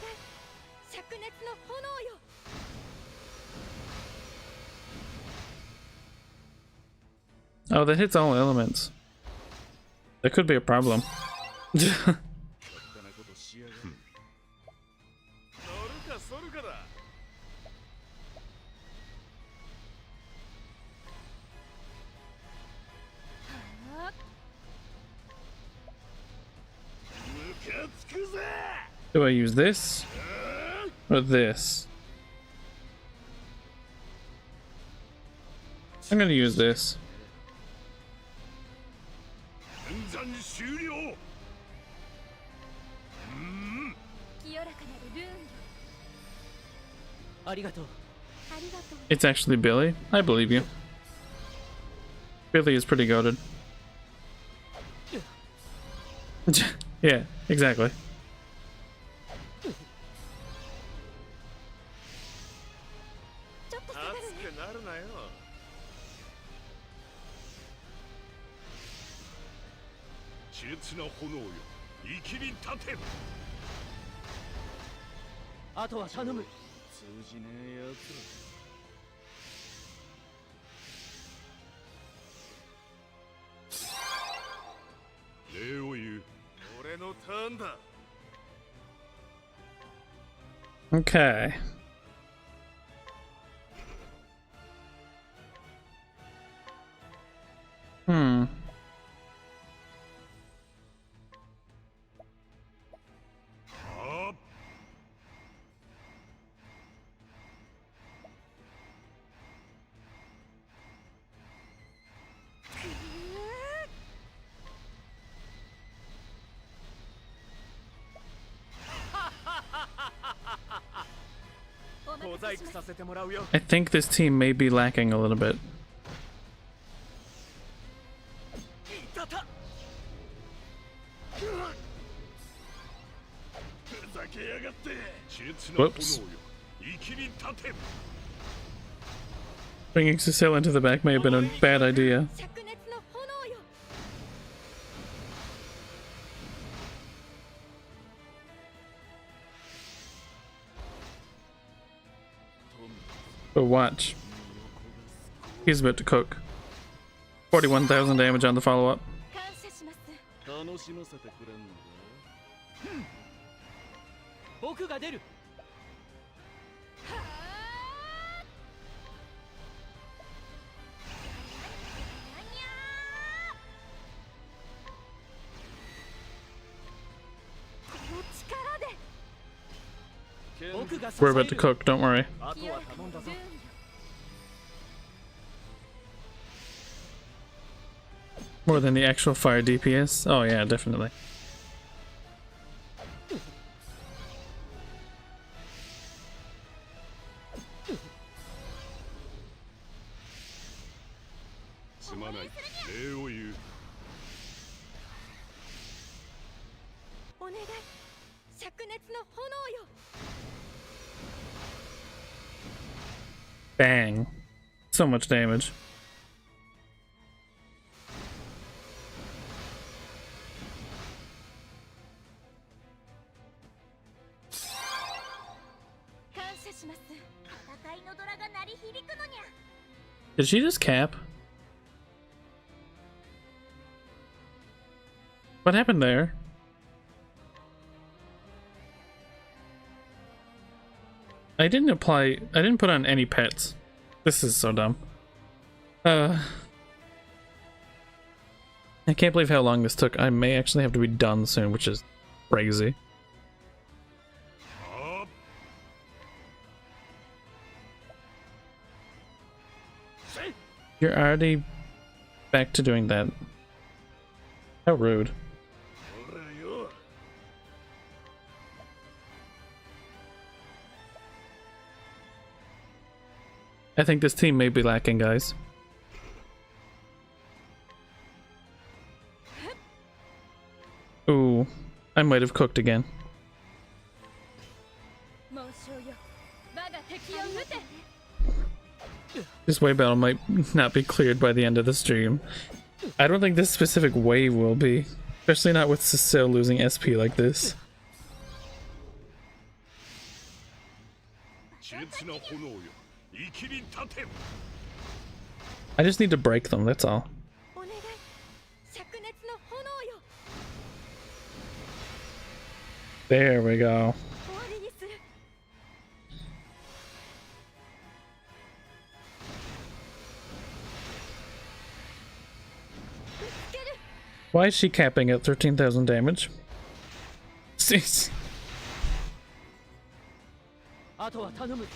灼熱の炎よ。Oh, that hits all elements. That could be a problem. なるかそるかだ。ムカつくぜ。 Do I use this? Or this? I'm gonna use this. 分断終了。清らかなるルーンよ。ありがとう。ありがとう。 It's actually Billy. I believe you. Billy is pretty goated. Yeah, exactly. ちょっと下がるね。熱くなるなよ。熾烈な炎よ、生きり立て。あとは頼む。通じねえやつら。礼を言う。俺のターンだ。 Okay. Hmm. I think this team may be lacking a little bit. Whoops. Bringing Cecile into the back may have been a bad idea. 灼熱の炎よ。 But watch. He's about to cook. 41,000 damage on the follow-up. 感謝します。楽しませてくれんのか。僕が出る。この力で。僕が支え We're る。 about to cook, don't worry. あと清らは頼んだぞかなるルーン。よ。 More than the actual fire DPS? Oh yeah, definitely. すまない。礼を言う。お願い、灼熱の炎よ。 Bang. So much damage. 感謝します。戦いのドラが鳴り響くのにゃ。 Did she just cap? What happened there? I didn't put on any pets. This is so dumb. I can't believe how long this took. I may actually have to be done soon, which is crazy. あ You're already back to doing that. How rude. ほらよ I think this team may be lacking, guys. Ooh, I might have cooked again. 紋章よ我が敵を撃て This wave battle might not be cleared by the end of the stream. I don't think this specific wave will be. Especially not with Cecile losing SP like this. 熾烈な炎よ生きり立て I just need to break them, that's all. お願い灼熱の炎よ There we go. 終わりにする ぶつける Why is she capping at 13,000 damage? Jeez. あとは頼む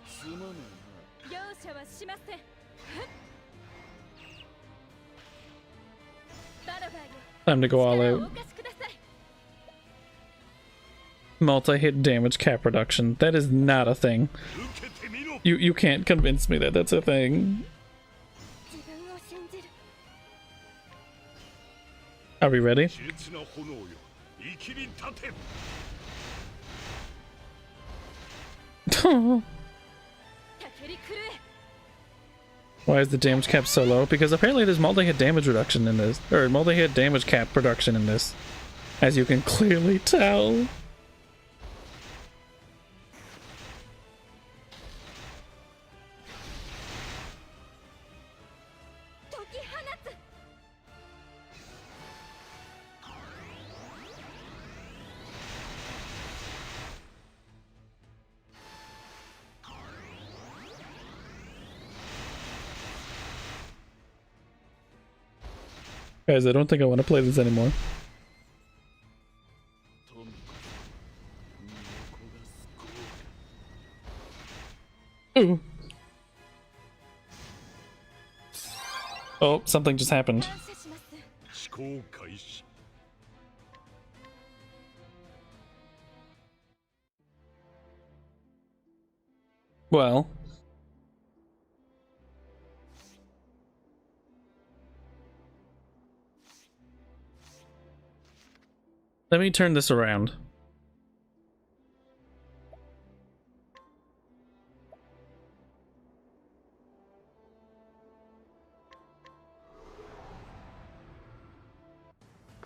すまね容赦はしませんバラバーよ Time to go all 力をお out. 貸しください Multi-hit damage cap reduction. That is not a thing. 受けてみろ You can't convince me that that's a thing. 自分を信じる Are we ready? 熾烈な炎よ生きり立て たけり狂え Why is the damage cap so low? Because apparently there's multi-hit damage reduction in this. Or multi-hit damage cap reduction in this. As you can clearly tell. Guys, I don't think I want to play this anymore. とにかく身を焦がす効果 Ooh. Oh, something just happened. 感謝します思考開始 Well. Let me turn this around.「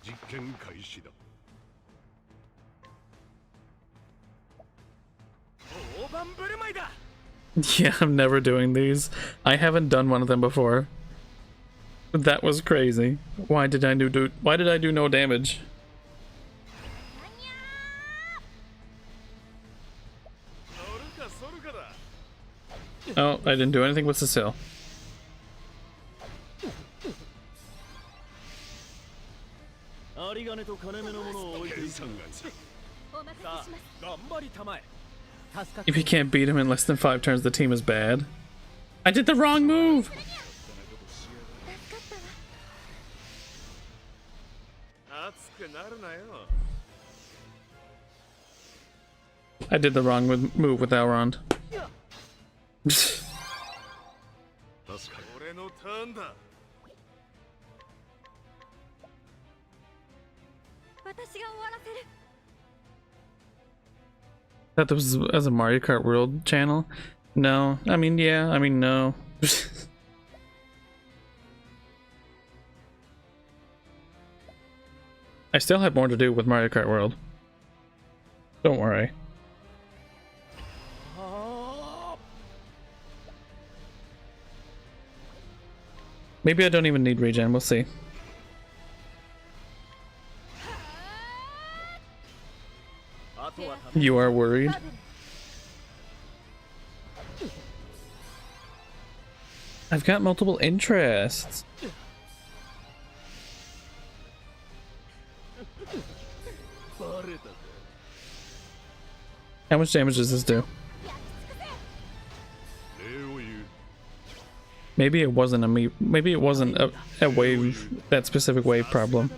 実験開始だ 大盤振る舞いだ Yeah, I'm never doing these. I haven't done one of them before. That was crazy. Why did I do no damage? 乗るかそるかだ Oh, I didn't do anything with Cecile. 有り金と金目のものを置いてい計算外さお任せしさますあ頑張りたまえ助かっ If you can't beat him in less than 5 turns, the team is bad. I did the wrong move! 助かったわ熱くなるなよ I did the wrong move with Elrond. 確かに俺のターンだ私が終わらせる Thought this was as a Mario Kart World channel? No. I mean, yeah. I mean, no. I still have more to do with Mario Kart World. Don't worry. Maybe I don't even need regen, we'll see. あとは You are worried? I've got multiple interests. How much damage does this do? 礼を言う Maybe it wasn't maybe it wasn't a wave, that specific wave problem.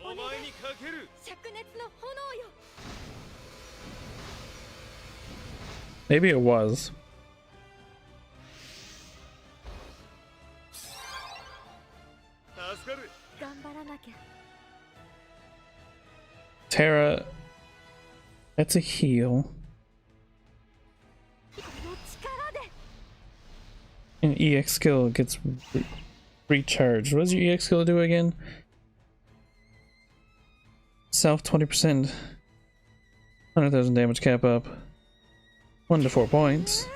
お前にかける。灼熱の炎よ Maybe it was. 助かる。頑張らなきゃ Terra, that's a heal. この力で An EX skill gets recharged. What does your EX skill do again? Self 20%. 100,000 damage cap up. 1 to 4 points.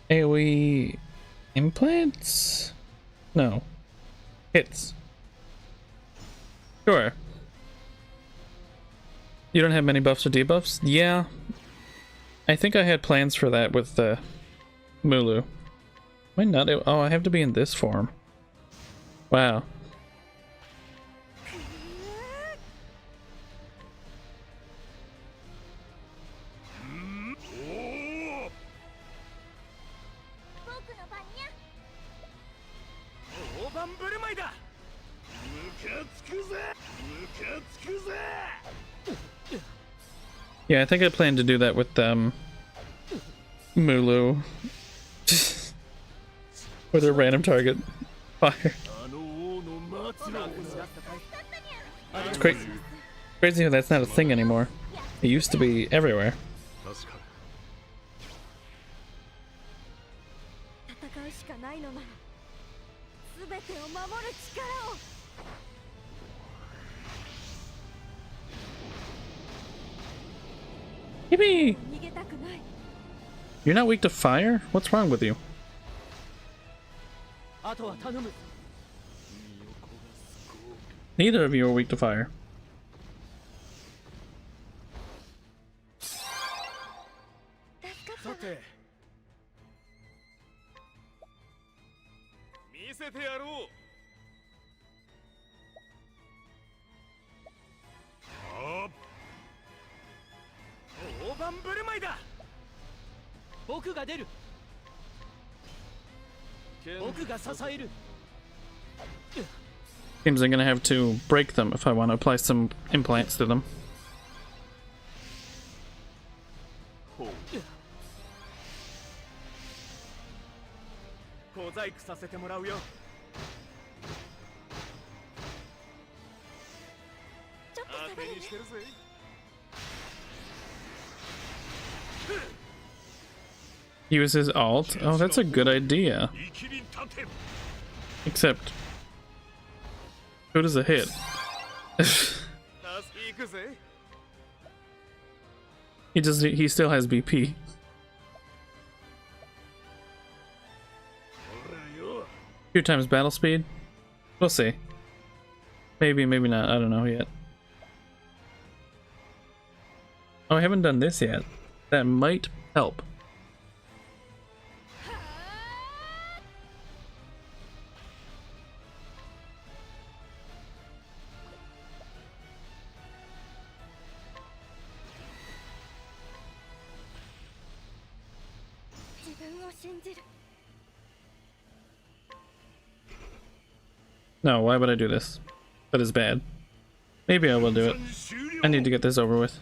AoE implants? No. Hits. Sure. You don't have many buffs or debuffs? Yeah. I think I had plans for that with the Mulu. Am I not? Oh, I have to be in this form. Wow. Yeah, I think I plan to do that with Mulu. With a random target fire. It's crazy how that's not a thing anymore. It used to be everywhere. 確か戦うしかないのなら全てを守る力を Yippee! 逃げたくない You're not weak to fire? What's wrong with you? あとは頼む。 Neither of you are weak to fire. 助かったさて。見せてやろう。あ大盤振る舞いだ。僕が出る。僕が支える。 Seems I'm gonna have to break them if I want to apply some implants to them. 小細工させてもらうよ。ちょっと下がるね当てにしてるぜ。 Use his alt? Oh, that's a good idea. 生きり立て Except... Who does a hit? 助け行くぜ。 he still has BP. ほらよ 2 times battle speed? We'll see. Maybe, maybe not. I don't know yet. Oh, I haven't done this yet. That might help. No, why would I do this? That is bad. Maybe I will do it. 終了 I need to get this over with.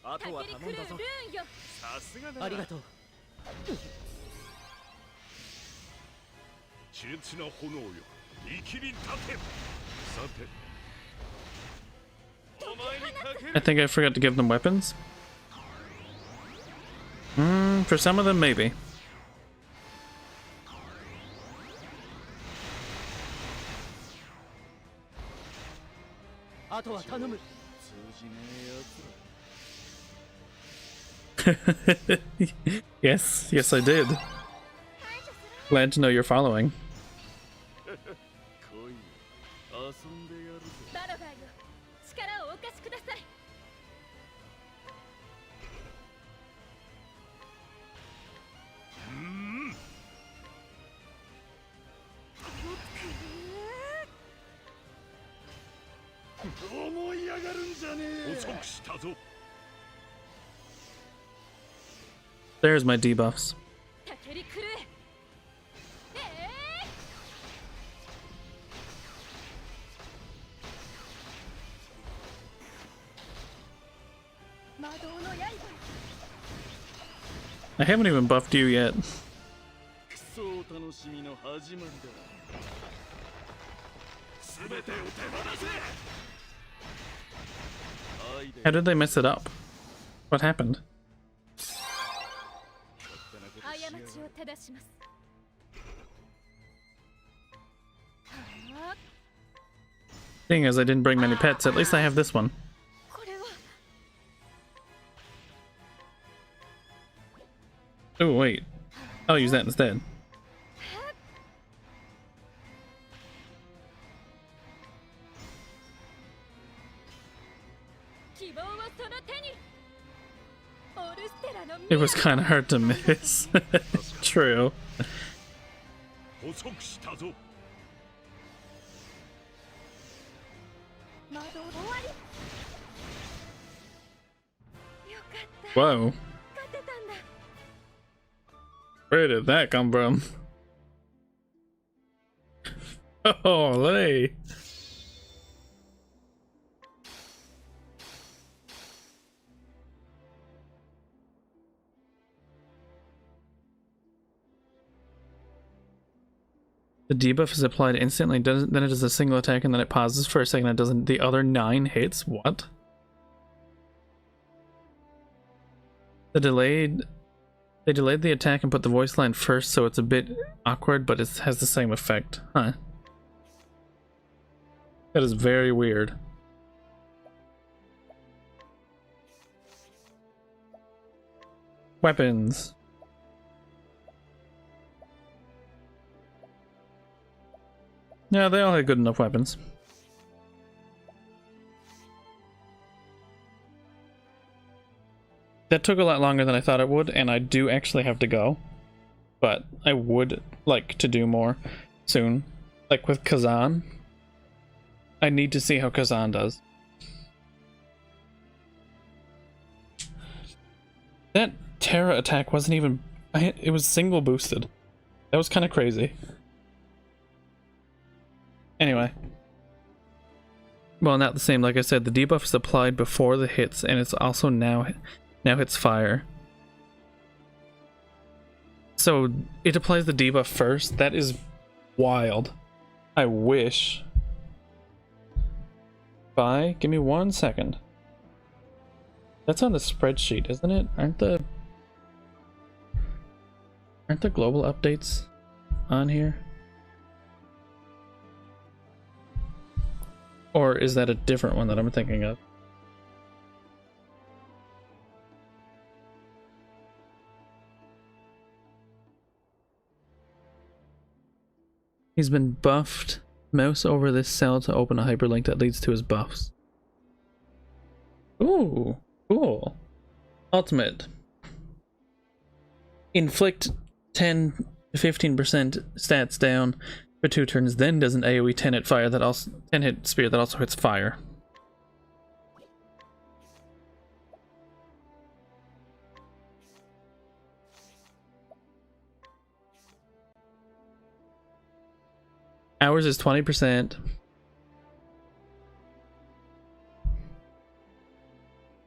あとは頼んだぞ。さすがだありがとう。熾烈な炎よ生きり立てさて お前にかけ I る。 think I forgot to give them weapons. For some of them, maybe. あとは頼む。 Yes, yes I did. Glad to know you're following. 来い遊んでやるぜ。バロガーよ力をお貸しください こ思い上がるんじゃねえ。遅くしたぞ。 There's my debuffs. たけり狂え。魔導の刃。 I haven't even buffed you yet. クソお楽しみの始まりだ。全てを手放せ。 How did they mess it up? What happened? 過ちを正します。はあ、 Seeing as I didn't bring many pets, at least I have this one. これは Oh wait, I'll use that instead. 希望をその手に。オルステラの It was kind of hard to miss. True. 遅くしたぞ。 魔導終わり。よかった。 Whoa, 勝てたんだ。 where did that come from? Holy. The debuff is applied instantly, then it does a single attack, and then it pauses for a second and does the other 9 hits? What? They delayed the attack and put the voice line first, so it's a bit awkward, but it has the same effect. Huh. That is very weird. Weapons. Yeah, they all had good enough weapons. That took a lot longer than I thought it would, and I do actually have to go. But I would like to do more soon. Like with Kazan. I need to see how Kazan does. That Terra attack wasn't even... it was single boosted. That was kind of crazy. Anyway. Well, not the same. Like I said, the debuff is applied before the hits, and it's also now hits fire. So it applies the debuff first. That is wild. I wish. Give me 1 second. That's on the spreadsheet, isn't it? Aren't the global updates on here? Or is that a different one that I'm thinking of? He's been buffed. Mouse over this cell to open a hyperlink that leads to his buffs. Ooh, cool. Ultimate. Inflict 10 to 15% stats down for 2 turns, then does an AoE 10 hit fire that also 10 hit spear that also hits fire. Ours is 20%.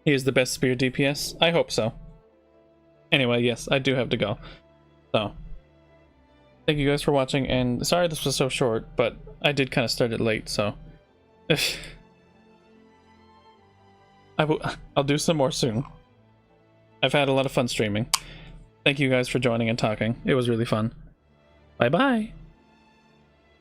He is the best spear DPS? I hope so. Anyway, yes, I do have to go. So, thank you guys for watching, and sorry this was so short, but I did kind of start it late, so... I'll do some more soon. I've had a lot of fun streaming. Thank you guys for joining and talking. It was really fun. Bye-bye!